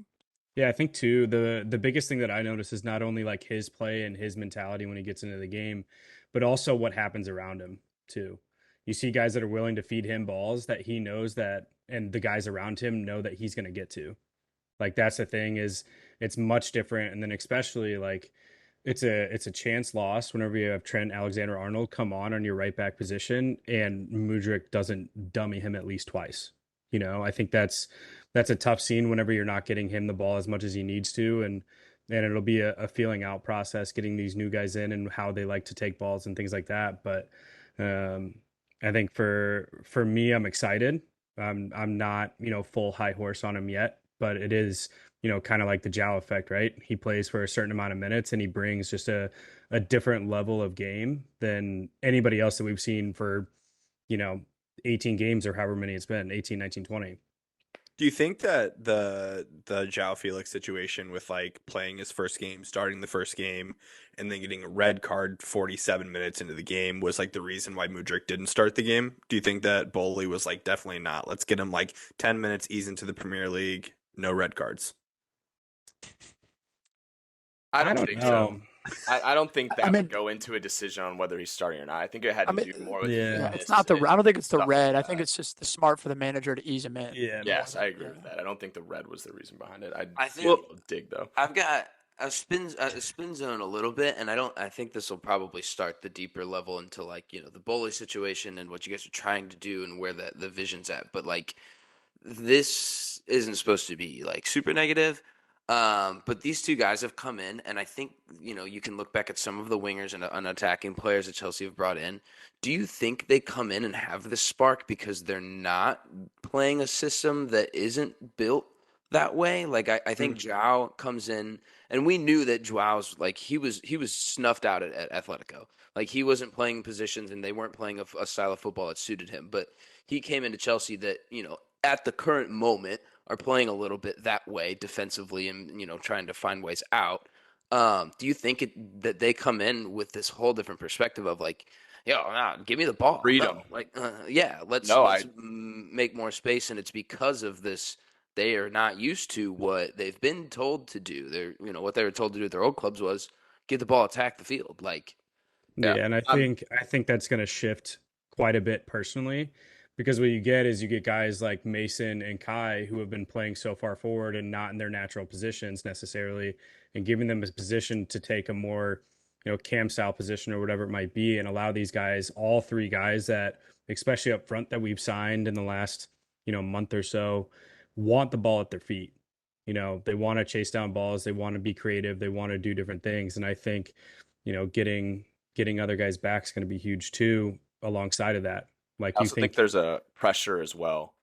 Yeah, I think too the biggest thing that I notice is not only like his play and his mentality when he gets into the game, but also what happens around him too. You see guys that are willing to feed him balls that he knows that, and the guys around him know that he's going to get to. Like that's the thing is it's much different. And then especially like it's a chance loss whenever you have Trent Alexander-Arnold come on your right back position and Mudryk doesn't dummy him at least twice. I think that's a tough scene whenever you're not getting him the ball as much as he needs to, and it'll be a feeling out process getting these new guys in and how they like to take balls and things like that. But I think for me, I'm excited. I'm not full high horse on him yet, but it is kind of like the Jow effect, right? He plays for a certain amount of minutes and he brings just a different level of game than anybody else that we've seen for, you know, 18 games or however many it's been, 18, 19, 20. Do you think that the João Felix situation with like playing his first game, starting the first game, and then getting a red card 47 minutes into the game was like the reason why Mudryk didn't start the game? Do you think that Bowley was like definitely not? Let's get him like 10 minutes, ease into the Premier League, no red cards. I I don't don't think know. so. I don't think that I mean, would go into a decision on whether he's starting or not. I think it had I to mean, do more with Yeah. yeah, fitness it's not the. I and don't think it's the stuff red. I like think that. it's just the smart for the manager to ease him in. Yeah. Yes, I agree Yeah. with that. I don't think the red was the reason behind it. I see think- a little dig though. I've got a spin zone a little bit, and I think this will probably start the deeper level into like the bully situation and what you guys are trying to do and where the vision's at. But like this isn't supposed to be like super negative. But these two guys have come in, and I think you can look back at some of the wingers and attacking players that Chelsea have brought in. Do you think they come in and have this spark because they're not playing a system that isn't built that way? Like I think Joao comes in, and we knew that Joao's like he was snuffed out at Atletico. Like he wasn't playing positions, and they weren't playing a style of football that suited him. But he came into Chelsea that at the current moment are playing a little bit that way defensively and trying to find ways out. Do you think that they come in with this whole different perspective of like, yo, nah, give me the ball, Freedom. no. Like, yeah, let's No, make more space, and it's because of this. They are not used to what they've been told to do. They're what they were told to do at their old clubs was get the ball, attack the field. Like, Yeah. Yeah, and I think that's going to shift quite a bit personally, because what you get is you get guys like Mason and Kai who have been playing so far forward and not in their natural positions necessarily, and giving them a position to take a more, cam style position or whatever it might be, and allow these guys, all three guys that, especially up front that we've signed in the last, month or so, want the ball at their feet. They want to chase down balls, they want to be creative, they want to do different things, and I think, getting other guys back is going to be huge too. Alongside of that, like I you also think think, there's a pressure as well.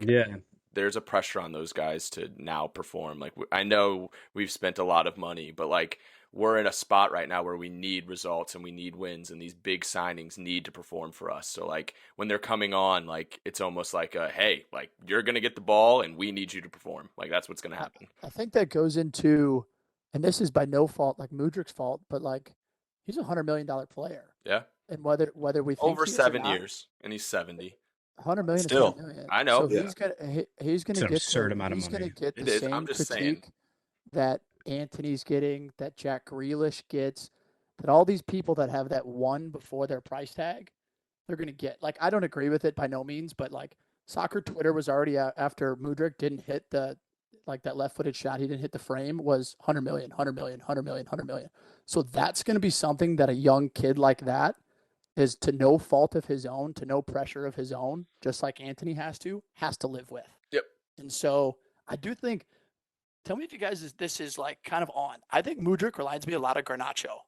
yeah, There's a pressure on those guys to now perform. Like I know we've spent a lot of money, but like we're in a spot right now where we need results and we need wins, and these big signings need to perform for us. So like when they're coming on, like it's almost like hey, like you're gonna get the ball and we need you to perform. Like that's what's gonna happen. I think that goes into, and this is by no fault like Mudryk's fault, but like he's $100 million player, Yeah, and whether we think over he is or 7 not, years, and he's 70. 100 million Still. is 100 million. I know. So Yeah. he's It's gonna an get absurd amount of he's gonna money. get It the is. same I'm just saying. critique that Anthony's getting, that Jack Grealish gets, that all these people that have that one before their price tag, they're gonna get. Like I don't agree with it by no means, but like soccer Twitter was already after Mudryk didn't hit the like that left-footed shot, he didn't hit the frame, was 100 million, 100 million, 100 million, 100 million. So that's going to be something that a young kid like that is, to no fault of his own, to no pressure of his own, just like Anthony has to live with. Yep. And so I do think, tell me if you guys, this is like kind of on. I think Mudryk reminds me a lot of Garnacho.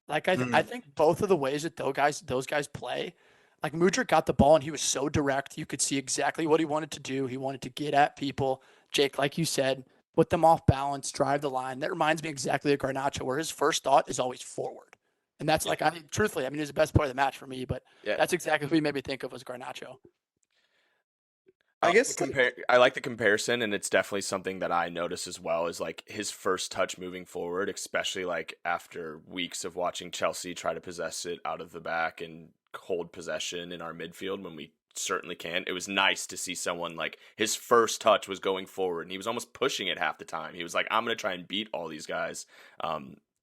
Like I think both of the ways that those guys play, like Mudryk got the ball and he was so direct. You could see exactly what he wanted to do. He wanted to get at people. Jake, like you said, put them off balance, drive the line. That reminds me exactly of Garnacho, where his first thought is always forward. And that's like, truthfully, he's the best player of the match for me, but Yeah. that's exactly what he made me think of was Garnacho. I guess I like the comparison, and it's definitely something that I notice as well, is like his first touch moving forward, especially like after weeks of watching Chelsea try to possess it out of the back and hold possession in our midfield when we certainly can. It was nice to see someone like his first touch was going forward, and he was almost pushing it half the time. He was like, I'm going to try and beat all these guys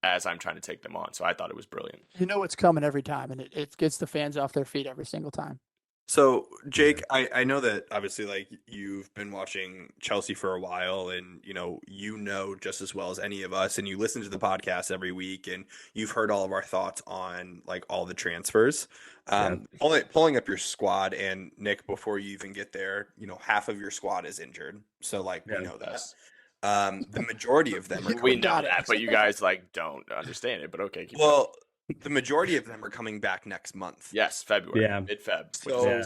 as I'm trying to take them on. So I thought it was brilliant. You know it's coming every time, and it gets the fans off their feet every single time. So, Jake, I know that obviously like you've been watching Chelsea for a while and you know just as well as any of us and you listen to the podcast every week and you've heard all of our thoughts on like all the transfers. Yeah. Pulling up your squad and Nick, before you even get there, half of your squad is injured. So like we Yeah. know that. The majority of them are We coming know Got it. that, but you guys like don't understand it. But okay, keep going. well, the majority of them are coming back next month. Yes, February, Yeah. mid-Feb. So Yeah.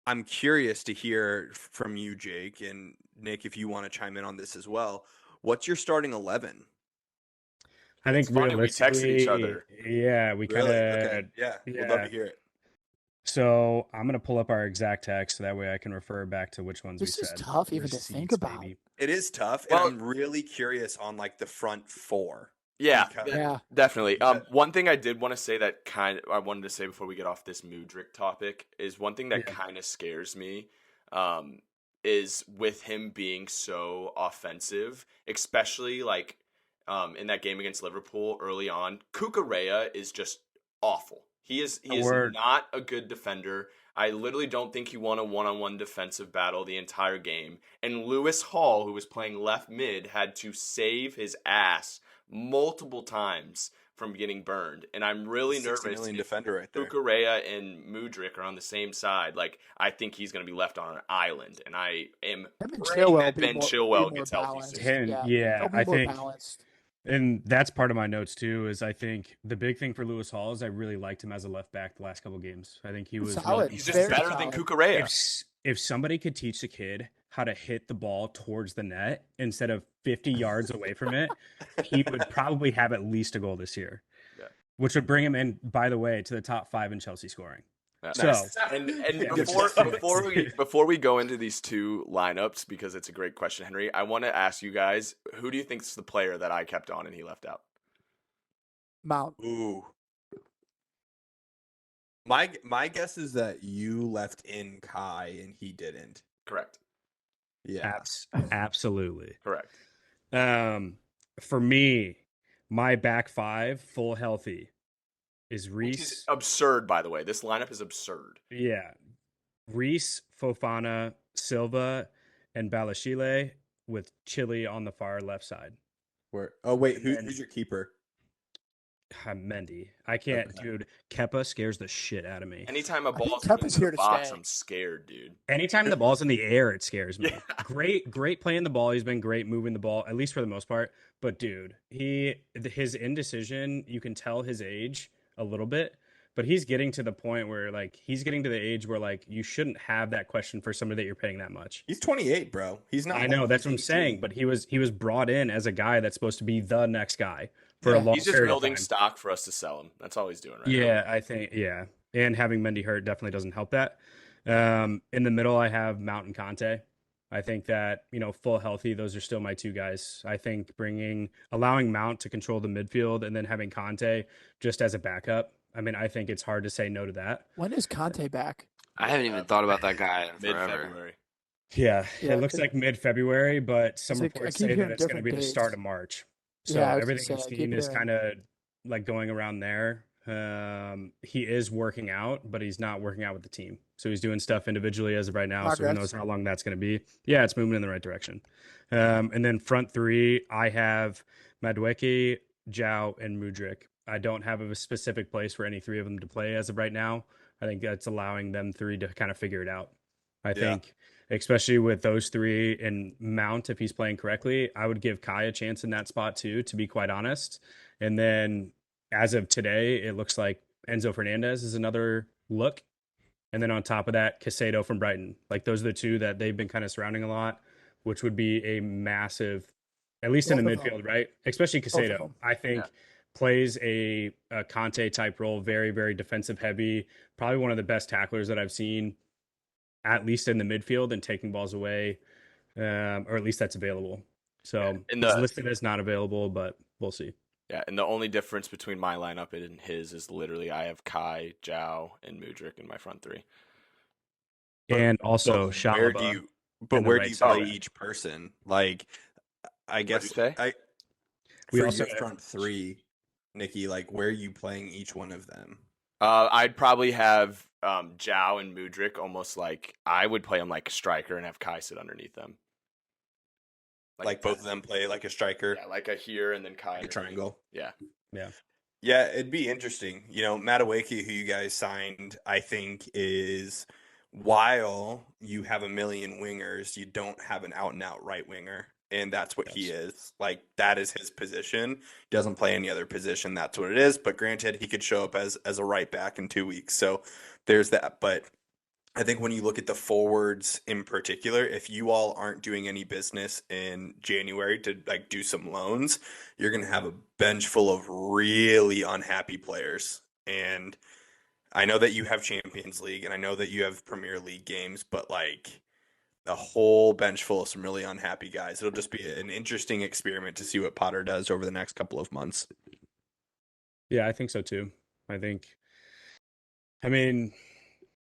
I'm curious to hear from you, Jake, and Nick, if you want to chime in on this as well. What's your starting 11? I think It's funny, we texted each other. Yeah, we kind Really? of. Okay. Yeah. We'd love to hear it. So I'm gonna pull up our exact text so that way I can refer back to which ones This we is said. tough even to think Receipts, about. baby. It is tough, Well- and I'm really curious on like the front four. Yeah, Because- Yeah. definitely. Yeah. One thing I did want to say that I wanted to say before we get off this Mudryk topic is one thing that Yeah. kind of scares me, is with him being so offensive, especially like, in that game against Liverpool early on. Cucurella is just awful. He is Word. not a good defender. I literally don't think he won a one-on-one defensive battle the entire game. And Lewis Hall, who was playing left mid, had to save his ass multiple times from getting burned. And I'm really 60 nervous million if defender right there. Cucurella and Mudryk are on the same side. Like, I think he's going to be left on an island. And I am Him and praying Chilwell that be Ben more- Chilwell be gets more healthy balanced. soon. Yeah, They'll be I more think, balanced. and that's part of my notes too. Is I think the big thing for Lewis Hall is I really liked him as a left back the last couple games. I think he was Solid. really He's Very just consistent. better than solid. Cucurella. If somebody could teach the kid how to hit the ball towards the net instead of 50 yards away from it, he would probably have at least a goal this year. Yeah. Which would bring him in, by the way, to the top 5 in Chelsea scoring. So, So- and Yeah. before we go into these two lineups, because it's a great question, Henry, I want to ask you guys, who do you think is the player that I kept on and he left out? Mount. Ooh. My guess is that you left in Kai and he didn't. Correct. Yeah. Absolutely. Correct. For me, my back 5 full healthy is Which is Reese. absurd, by the way. This lineup is absurd. Yeah. Reese, Fofana, Silva, and Balashile with Chile on the far left side. Where? Oh wait, And then- who's your keeper? Mendy. I can't, Okay. dude. Kepa scares the shit out of me. Anytime a think ball's Kepa's coming into here the to box, stay. I'm scared, dude. Anytime the ball's in the air, it scares me. Yeah. Great playing the ball. He's been great moving the ball, at least for the most part. But dude, his indecision, you can tell his age a little bit, but he's getting to the point where like he's getting to the age where like you shouldn't have that question for somebody that you're paying that much. He's 28, bro. He's not. I know, old. that's what I'm He's saying, 18. but he was brought in as a guy that's supposed to be the next guy for a Yeah. long He's just period of building time. stock for us to sell him. That's all he's doing right now. Yeah, I think and having Mendy hurt definitely doesn't help that. In the middle, I have Mount and Conte. I think that full healthy, those are still my two guys. I think allowing Mount to control the midfield and then having Conte just as a backup. I mean, I think it's hard to say no to that. When is Conte back? I haven't even thought about that guy in forever. Mid-February. Yeah, Yeah, it looks 'cause- like mid-February, but some like, I reports keep say that hearing it's going to different be the start dates. of March. So Yeah, I was gonna everything say, I've I keep seen is hearing- kind of like going around there. He is working out, but he's not working out with the team. So he's doing stuff individually as of right now. So who Progress. knows how long that's going to be. Yeah, it's moving in the right direction. And then front 3, I have Madueke, Zhao, and Mudryk. I don't have a specific place for any 3 of them to play as of right now. I think that's allowing them 3 to kind of figure it out. I think, especially with those 3 and Mount, if he's playing correctly, I would give Kai a chance in that spot too, to be quite honest. And then as of today, it looks like Enzo Fernandez is another look. And then on top of that, Casado from Brighton. Like those are the 2 that they've been kind of surrounding a lot, which would be a massive, at least in the Both of midfield, them. right? Especially of Casado. them. I think plays a Conte type role, very, very defensive heavy. Probably one of the best tacklers that I've seen, at least in the midfield and taking balls away, or at least that's available. So And it's the- listed as not available, but we'll see. Yeah, and the only difference between my lineup and his is literally I have Kai, Zhao, and Mudryk in my front 3. And also But where do Shalaba. you? in But the where right do you side. play each person? Like, I What'd guess you say? We for also your front 3, Nikki. Like, where are you playing each one of them? I'd probably have Zhao and Mudryk almost like I would play them like a striker and have Kai sit underneath them. Like both of them play like a striker, Yeah, like a here and then Kai. like a triangle. Yeah. Yeah, it'd be interesting. Mattawaki, who you guys signed, I think is, while you have a million wingers, you don't have an out and out right winger. And that's what he is. Like, that is his position. He doesn't play any other position. That's what it is. But granted, he could show up as a right back in 2 weeks. So there's that. But I think when you look at the forwards in particular, if you all aren't doing any business in January to like do some loans, you're going to have a bench full of really unhappy players. And I know that you have Champions League and I know that you have Premier League games, but like a whole bench full of some really unhappy guys. It'll just be an interesting experiment to see what Potter does over the next couple of months. Yeah, I think so too. I mean,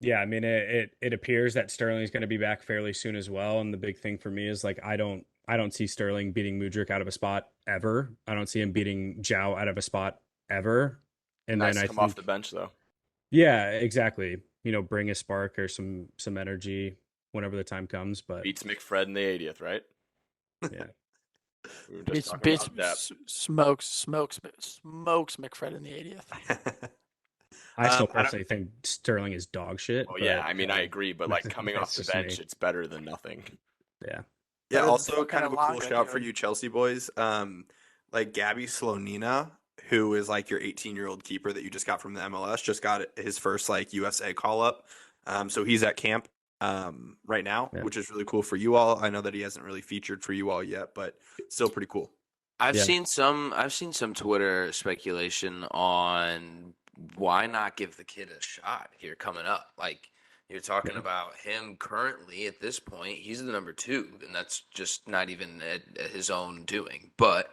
it appears that Sterling is going to be back fairly soon as well. And the big thing for me is like I don't see Sterling beating Mudryk out of a spot ever. I don't see him beating Zhao out of a spot ever. And nice then to come off the bench though. Yeah, exactly. Bring a spark or some energy whenever the time comes. But beats McFred in the 80th, right? Yeah. We were just talking about depth. Smokes McFred in the 80th. I still personally think Sterling is dog shit. Oh yeah, I mean I agree, but like coming off the bench, it's better than nothing. Yeah. Yeah. Also, kind of a cool shout for you, Chelsea boys. Like Gabby Slonina, who is like your 18-year-old keeper that you just got from the MLS, just got his first like USA call up. So he's at camp right now, which is really cool for you all. I know that he hasn't really featured for you all yet, but still pretty cool. I've seen some Twitter speculation on why not give the kid a shot here coming up. Like you're talking about him currently at this point, he's the number 2, and that's just not even at his own doing. But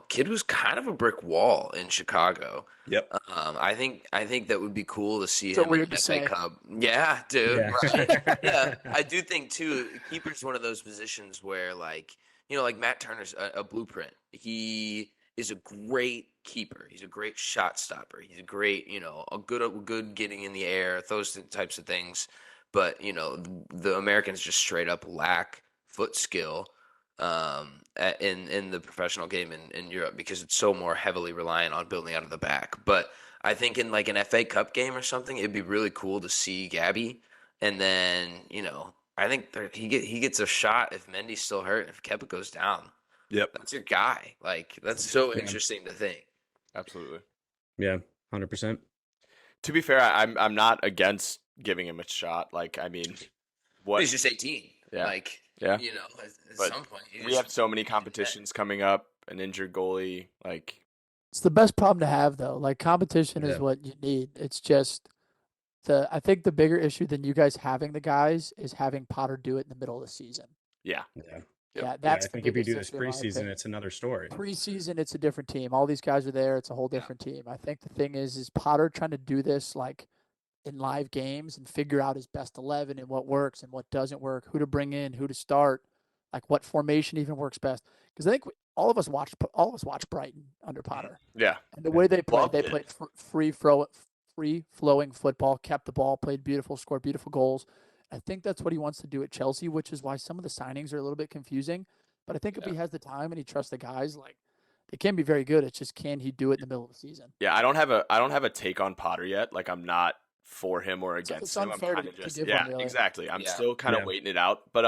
kid was kind of a brick wall in Chicago. Yep. I think that would be cool to see So him weird in to FA say. Cup. Yeah, dude. Yeah. Right? Yeah, I do think too. Keeper's one of those positions where like Matt Turner's a blueprint. He is a great keeper. He's a great shot stopper. He's a great, a good getting in the air, those types of things. But the Americans just straight up lack foot skill in the professional game in Europe because it's so more heavily reliant on building out of the back. But I think in like an FA Cup game or something, it'd be really cool to see Gabby, and then I think he gets a shot if Mendy's still hurt. If Kepa goes down, that's your guy. Like that's so interesting to think. Absolutely. Yeah, 100%. To be fair, I'm not against giving him a shot. Like I mean, He's just 18. Yeah. Like yeah. At some point we have so many competitions coming up. An injured goalie, like it's the best problem to have though. Like competition is what you need. It's just I think the bigger issue than you guys having the guys is having Potter do it in the middle of the season. Yeah. Yeah, that's I think if you do this preseason, it's another story. Preseason, it's a different team. All these guys are there. It's a whole different team. I think the thing is Potter trying to do this like in live games and figure out his best 11 and what works and what doesn't work, who to bring in, who to start, like what formation even works best. Because I think all of us watched Brighton under Potter. Yeah. And the way they played, played free-flowing football, kept the ball, played beautiful, scored beautiful goals. I think that's what he wants to do at Chelsea, which is why some of the signings are a little bit confusing. But I think if he has the time and he trusts the guys, like they can be very good. It's just can he do it in the middle of the season? Yeah, I don't have a take on Potter yet. Like I'm not for him or against him. I'm kind of just to give one, really. Exactly. I'm still kind of waiting it out. But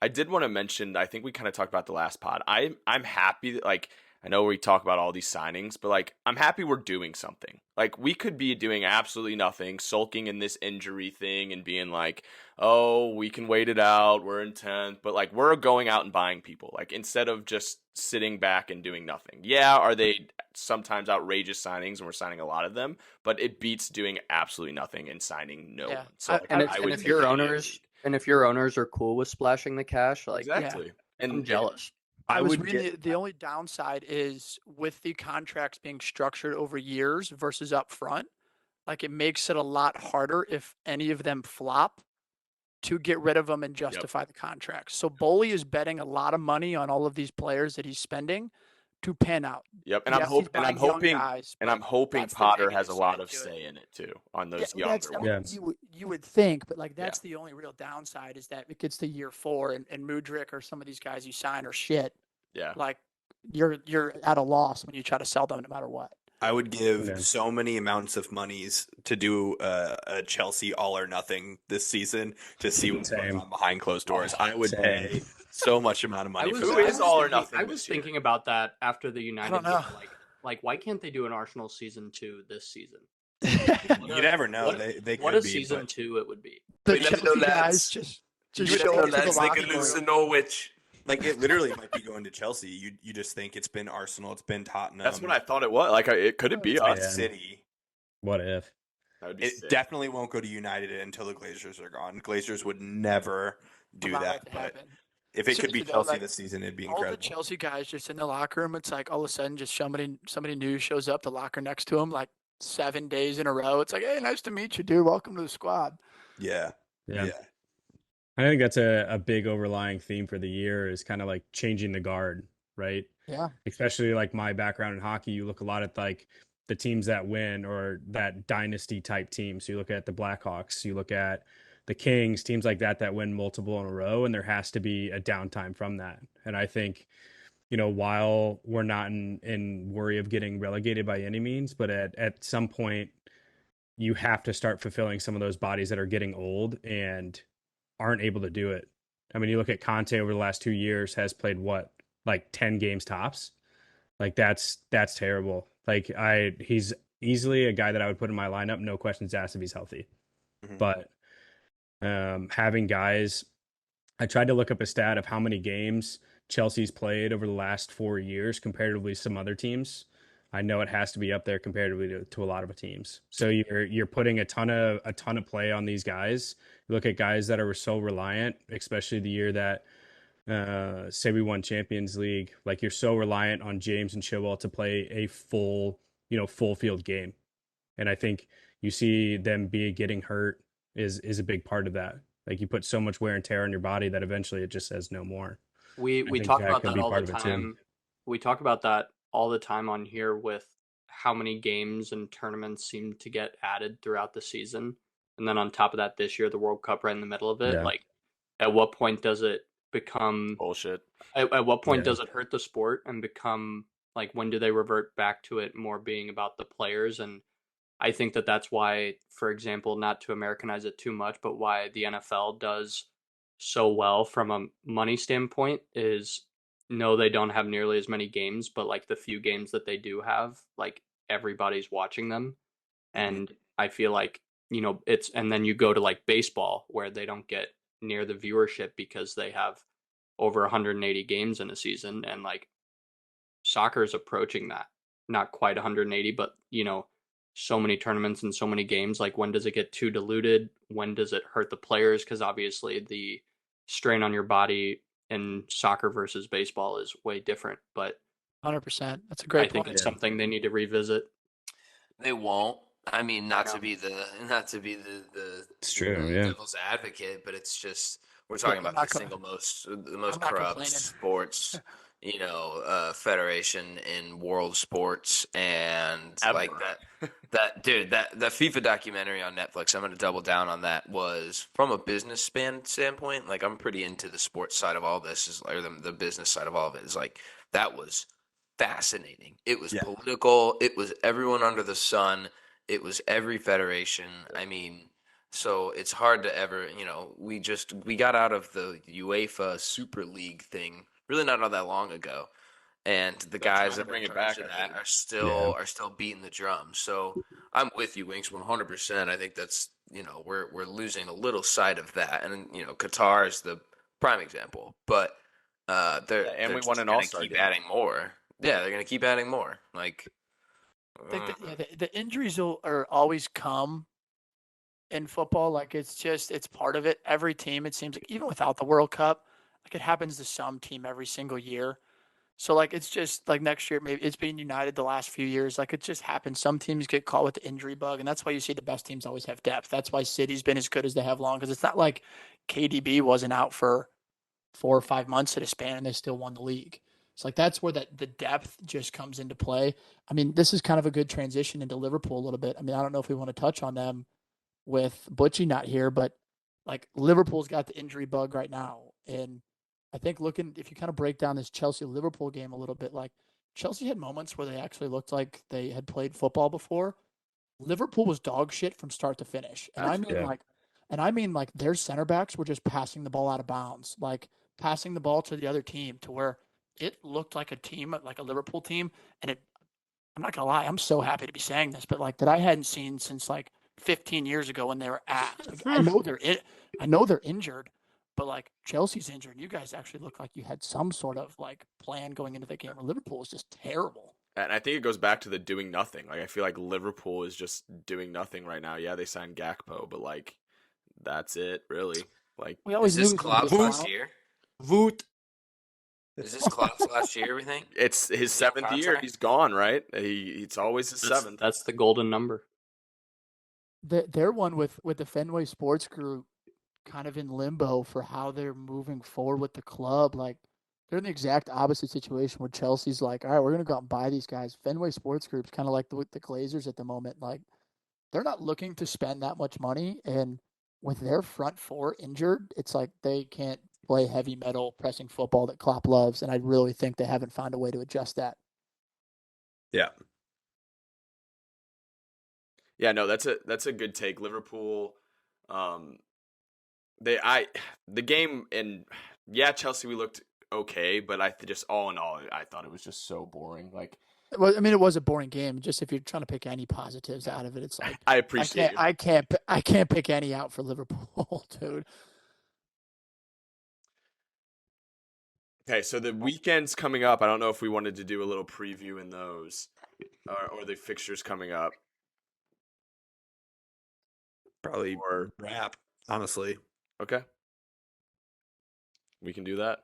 I did want to mention. I think we kind of talked about the last pod. I'm happy that like. I know we talk about all these signings, but like I'm happy we're doing something. Like we could be doing absolutely nothing, sulking in this injury thing and being like, "Oh, we can wait it out. We're in 10th." But like we're going out and buying people. Like instead of just sitting back and doing nothing. Yeah, are they sometimes outrageous signings and we're signing a lot of them, but it beats doing absolutely nothing and signing no one. So like, if your owners are cool with splashing the cash, like exactly. And I'm jealous. The only downside is with the contracts being structured over years versus up front, like it makes it a lot harder if any of them flop to get rid of them and justify the contracts. So Boley is betting a lot of money on all of these players that he's spending to pan out. Yep, and Yes, he's buying young guys, and I'm but hoping that's the Potter has negative a lot side of to it. say in it too on Yeah, those well, that's, younger I mean, ones. you would think, but like that's the only real downside is that it gets to year 4 and Mudryk or some of these guys you sign are shit. Yeah. Like you're at a loss when you try to sell them no matter what. I would give Yeah. so many amounts of monies to do a Chelsea all or nothing this season to see what's going Same. on behind closed doors. I would Same. pay so much amount of money for Who that. is all or nothing I was this year? thinking about that after the United don't know. game. Like why can't they do an Arsenal season 2 this season? You never know. What- they What could a be, season but 2 it would be. The We never Chelsea know, guys lads. just You show never up know, to the lads. They locker could lose to room. Norwich. like it literally might be going to Chelsea. You just think it's been Arsenal, it's been Tottenham. That's what I thought it was. Like, could it be it's been us? City. What if? That would be It sick. definitely won't go to United until the Glazers are gone. Glazers would never do Allow that. to But happen. if it could be Seriously, though, Chelsea like, this season, it'd be all the incredible. Chelsea guys just in the locker room, it's like all of a sudden just somebody new shows up, the locker next to him, like 7 days in a row. It's like, hey, nice to meet you, dude. Welcome to the squad. Yeah. Yeah. I think that's a big overlying theme for the year is kind of like changing the guard, right? Yeah. Especially like my background in hockey, you look a lot at like the teams that win or that dynasty type team. So you look at the Blackhawks, you look at the Kings, teams like that win multiple in a row, and there has to be a downtime from that. And I think, while we're not in worry of getting relegated by any means, but at some point you have to start fulfilling some of those bodies that are getting old and aren't able to do it. I mean, you look at Conte over the last 2 years has played what, like 10 games tops. Like that's terrible. Like he's easily a guy that I would put in my lineup, no questions asked if he's healthy. Mhm. But having guys, I tried to look up a stat of how many games Chelsea's played over the last 4 years comparatively to some other teams. I know it has to be up there comparatively to a lot of teams. So you're putting a ton of play on these guys. You look at guys that are so reliant, especially the year that say we won Champions League. Like you're so reliant on James and Chilwell to play a full field game, and I think you see them getting hurt is a big part of that. Like you put so much wear and tear on your body that eventually it just says no more. We think talk that about could that be all the part of it too. time. We talk about that all the time on here with how many games and tournaments seem to get added throughout the season. And then on top of that, this year, the World Cup right in the middle of it. Yeah. Like, at what point does it become Bullshit. At what point Yeah. does it hurt the sport and become like when do they revert back to it more being about the players? And I think that that's why, for example, not to Americanize it too much, but why the NFL does so well from a money standpoint is no, they don't have nearly as many games, but like the few games that they do have, like everybody's watching them. And I feel like, it's, and then you go to like baseball where they don't get near the viewership because they have over 180 games in a season. And like soccer is approaching that, not quite 180, but so many tournaments and so many games. Like when does it get too diluted? When does it hurt the players? Because obviously the strain on your body in soccer versus baseball is way different. But 100%. That's a great I think point. it's something they need to revisit. They won't. I mean, not know. to be the It's true, yeah. devil's advocate, but it's just we're talking I'm about not the co- single most not corrupt complaining. sports, federation in world sports, and Ever. like that dude, that FIFA documentary on Netflix. I'm going to double down on that. Was from a business standpoint. Like I'm pretty into the sports side of all this, or the business side of all of it. Is like that was fascinating. It was political. It was everyone under the sun. It was every federation. I mean, so it's hard to ever, we got out of the UEFA Super League thing really not all that long ago. And the guys that bring bring it back, to I that think. are still beating the drum. So I'm with you, Winks, 100%. I think that's we're losing a little sight of that, and Qatar is the prime example. But they're we just won an gonna All-Star keep game. adding more. Yeah, they're gonna keep adding more. Like I think the injuries are always come in football. Like it's part of it. Every team, it seems like even without the World Cup, like it happens to some team every single year. So like it's just like next year, maybe it's been United the last few years. Like it just happens. Some teams get caught with the injury bug, and that's why you see the best teams always have depth. That's why City's been as good as they have long, because it's not like KDB wasn't out for 4 or 5 months at a span and they still won the league. So like that's where the depth just comes into play. I mean, this is kind of a good transition into Liverpool a little bit. I mean, I don't know if we want to touch on them with Butchie not here, but like Liverpool's got the injury bug right now. And I think if you kind of break down this Chelsea Liverpool game a little bit, like Chelsea had moments where they actually looked like they had played football before. Liverpool was dog shit from start to finish. And I mean like their center backs were just passing the ball out of bounds, like passing the ball to the other team to where it looked like a team, like a Liverpool team. And I'm not gonna lie, I'm so happy to be saying this, but like that I hadn't seen since like 15 years ago when they were at. Like, I know they're injured, but like Chelsea's injured. You guys actually look like you had some sort of like plan going into the game. Where Liverpool was just terrible. And I think it goes back to the doing nothing. Like I feel like Liverpool is just doing nothing right now. Yeah, they signed Gakpo, but like that's it, really. Like We always Is knew this he was gonna be a Klopp's last clown. year? Voot. Is this Klopp's last year? Everything? it's his Is he on 7th year. contract? He's gone, right? It's always his That's, 7th. that's the golden number. Their one with the Fenway Sports Group kind of in limbo for how they're moving forward with the club. Like they're in the exact opposite situation where Chelsea's like, all right, we're gonna go out and buy these guys. Fenway Sports Group's kind of like the Glazers at the moment. Like they're not looking to spend that much money, and with their front four injured, it's like they can't play heavy metal pressing football that Klopp loves, and I really think they haven't found a way to adjust that. Yeah. Yeah, no, that's a good take. Liverpool, um, the game and yeah, Chelsea we looked okay, but just all in all, I thought it was just so boring. Like Well, I mean, it was a boring game. Just if you're trying to pick any positives out of it, it's like I appreciate you. I can't pick any out for Liverpool, dude. Okay, so the weekend's coming up. I don't know if we wanted to do a little preview in those, or the fixtures coming up. Probably Or wrap, honestly. okay, we can do that.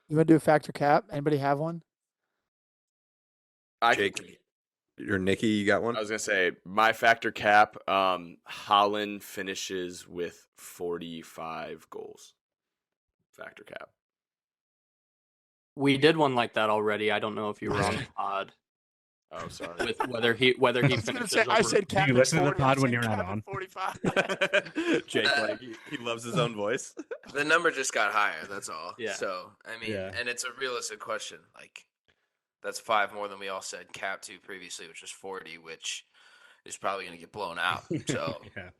You want to do a factor cap? Anybody have one? Jake, or Nikki, you got one? I was gonna say my factor cap. Holland finishes with 45 goals. Factor cap. We did one like that already. I don't know if you were on the pod Oh, sorry. with whether he I was gonna finishes. say I over- said cap. you at listen to the 40, I pod when said you're not cap at on? 45. Jake, like he loves his own voice. The number just got higher. That's all. Yeah. So I mean, Yeah. and it's a realistic question. Like, that's 5 more than we all said cap to previously, which was 40, which is probably going to get blown out. So yeah.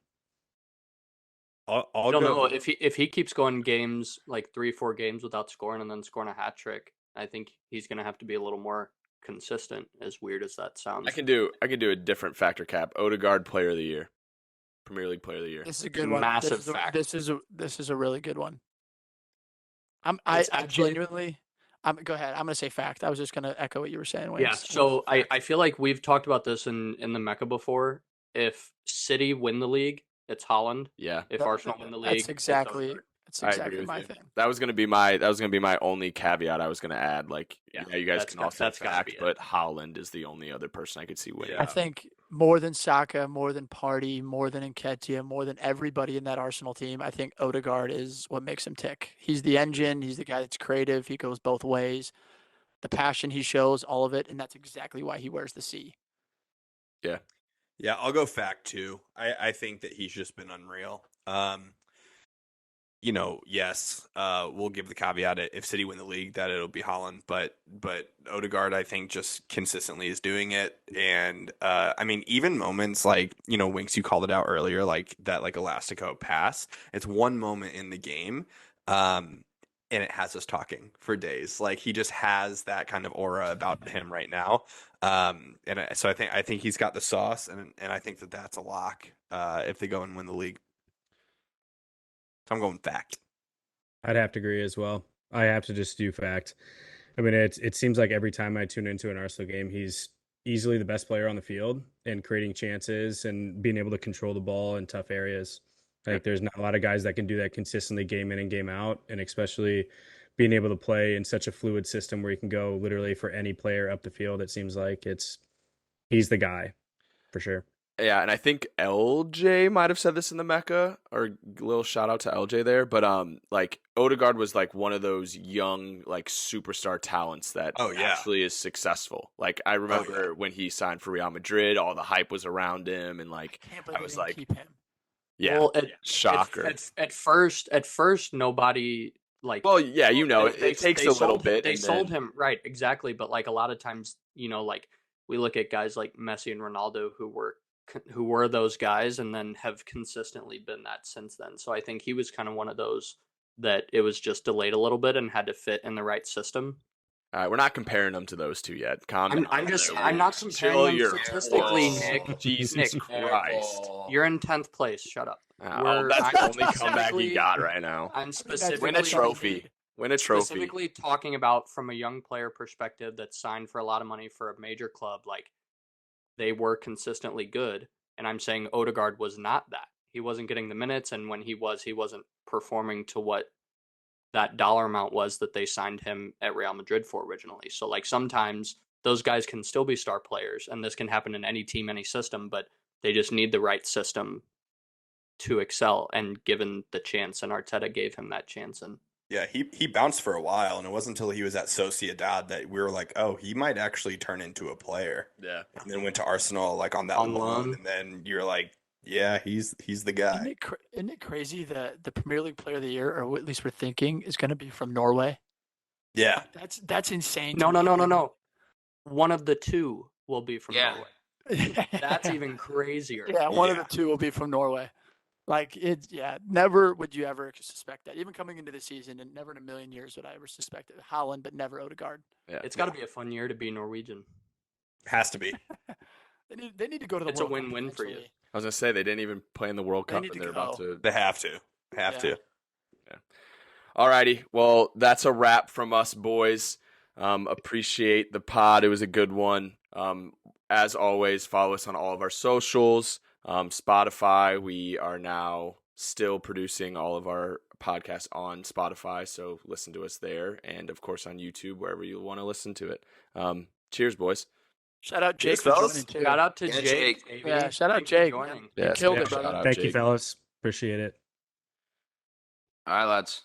I'll I don't go. know if he keeps going games like 3-4 games without scoring and then scoring a hat trick. I think he's going to have to be a little more consistent. As weird as that sounds. I can do a different factor cap. Odegaard Player of the Year, Premier League Player of the Year. This is a good one. Massive fact. This is a really good one. It's I actually- genuinely. Go ahead. I'm gonna say fact. I was just gonna echo what you were saying. Yeah, Wings. so I feel like we've talked about this in the Mecca before. If City win the league, it's Holland. Yeah, If Arsenal win the league, That's exactly it's I agree exactly with my you. thing. That was gonna be my only caveat I was gonna add. Like, Yeah, you guys that's can got- all say that's gotta fact, be it. but Holland is the only other person I could see winning. Yeah. I think more than Saka, more than Party, more than Nketiah, more than everybody in that Arsenal team, I think Odegaard is what makes him tick. He's the engine. He's the guy that's creative. He goes both ways. The passion he shows, all of it, and that's exactly why he wears the C. Yeah, I'll go fact too. I think that he's just been unreal. Yes, we'll give the caveat if City win the league that it'll be Holland, but Odegaard I think just consistently is doing it, and I mean even moments like Winks, you called it out earlier, like that like Elastico pass. It's one moment in the game, and it has us talking for days. Like he just has that kind of aura about him right now, so I think he's got the sauce, and I think that that's a lock if they go and win the league. So I'm going fact. I'd have to agree as well. I have to just do fact. I mean, it seems like every time I tune into an Arsenal game, he's easily the best player on the field and creating chances and being able to control the ball in tough areas. Like there's not a lot of guys that can do that consistently game in and game out, and especially being able to play in such a fluid system where you can go literally for any player up the field. It seems like he's the guy for sure. Yeah, and I think LJ might have said this in the Mecca, or a little shout out to LJ there. But like Odegaard was like one of those young like superstar talents that Oh, yeah. actually is successful. Like I remember when he signed for Real Madrid, all the hype was around him, and like Can't believe I they was didn't like, keep him. yeah, Well, shocker. At first, nobody like. Well, yeah, you know, they- it takes they a little sold- bit. They and sold then, him right, exactly. But like a lot of times, like we look at guys like Messi and Ronaldo who were those guys and then have consistently been that since then. So I think he was kind of one of those that it was just delayed a little bit and had to fit in the right system. All right, we're not comparing them to those two yet. Calm down. I'm not comparing Chill them your statistically, horse. Nick. Jesus Nick, Christ. You're in 10th place. Shut up. Oh, that's the only comeback you got right now. I'm specifically Win a trophy. Win a trophy. Specifically talking about from a young player perspective that signed for a lot of money for a major club, like they were consistently good. And I'm saying Odegaard was not that. He wasn't getting the minutes, and when he wasn't performing to what that dollar amount was that they signed him at Real Madrid for originally. So like sometimes those guys can still be star players, and this can happen in any team, any system, but they just need the right system to excel, and given the chance, and Arteta gave him that chance. And Yeah, he bounced for a while, and it wasn't until he was at Sociedad that we were like, oh, he might actually turn into a player. Yeah. And then went to Arsenal like on that On loan, loan. and then you're like, yeah, he's the guy. Isn't it crazy that the Premier League Player of the Year, or at least we're thinking, is going to be from Norway? Yeah, That's insane. no. One of the two will be from Yeah. Norway. That's even crazier. Yeah, one of Yeah. the two will be from Norway. Like never would you ever suspect that. Even coming into the season, and never in a million years would I ever suspect it. Haaland, but never Odegaard. Yeah. It's got to be a fun year to be Norwegian. has to be. They need to go to the It's a World Cup win-win for you. eventually. I was gonna say they didn't even play in the World They Cup, need and to they're about go. to. They have to. Yeah. Alrighty, well, that's a wrap from us, boys. Appreciate the pod. It was a good one. As always, follow us on all of our socials. Spotify, we are now still producing all of our podcasts on Spotify, so listen to us there, and of course on YouTube, wherever you want to listen to it. Cheers, boys. Shout out Jake Cheers, for fellas. joining too. Shout out to Yeah, Jake. Jake. baby. Yeah, shout out Thanks for Jake. joining. Yeah, Killed yeah, it, brother. shout out Thank Jake. you, fellas. Appreciate it. All right, lads.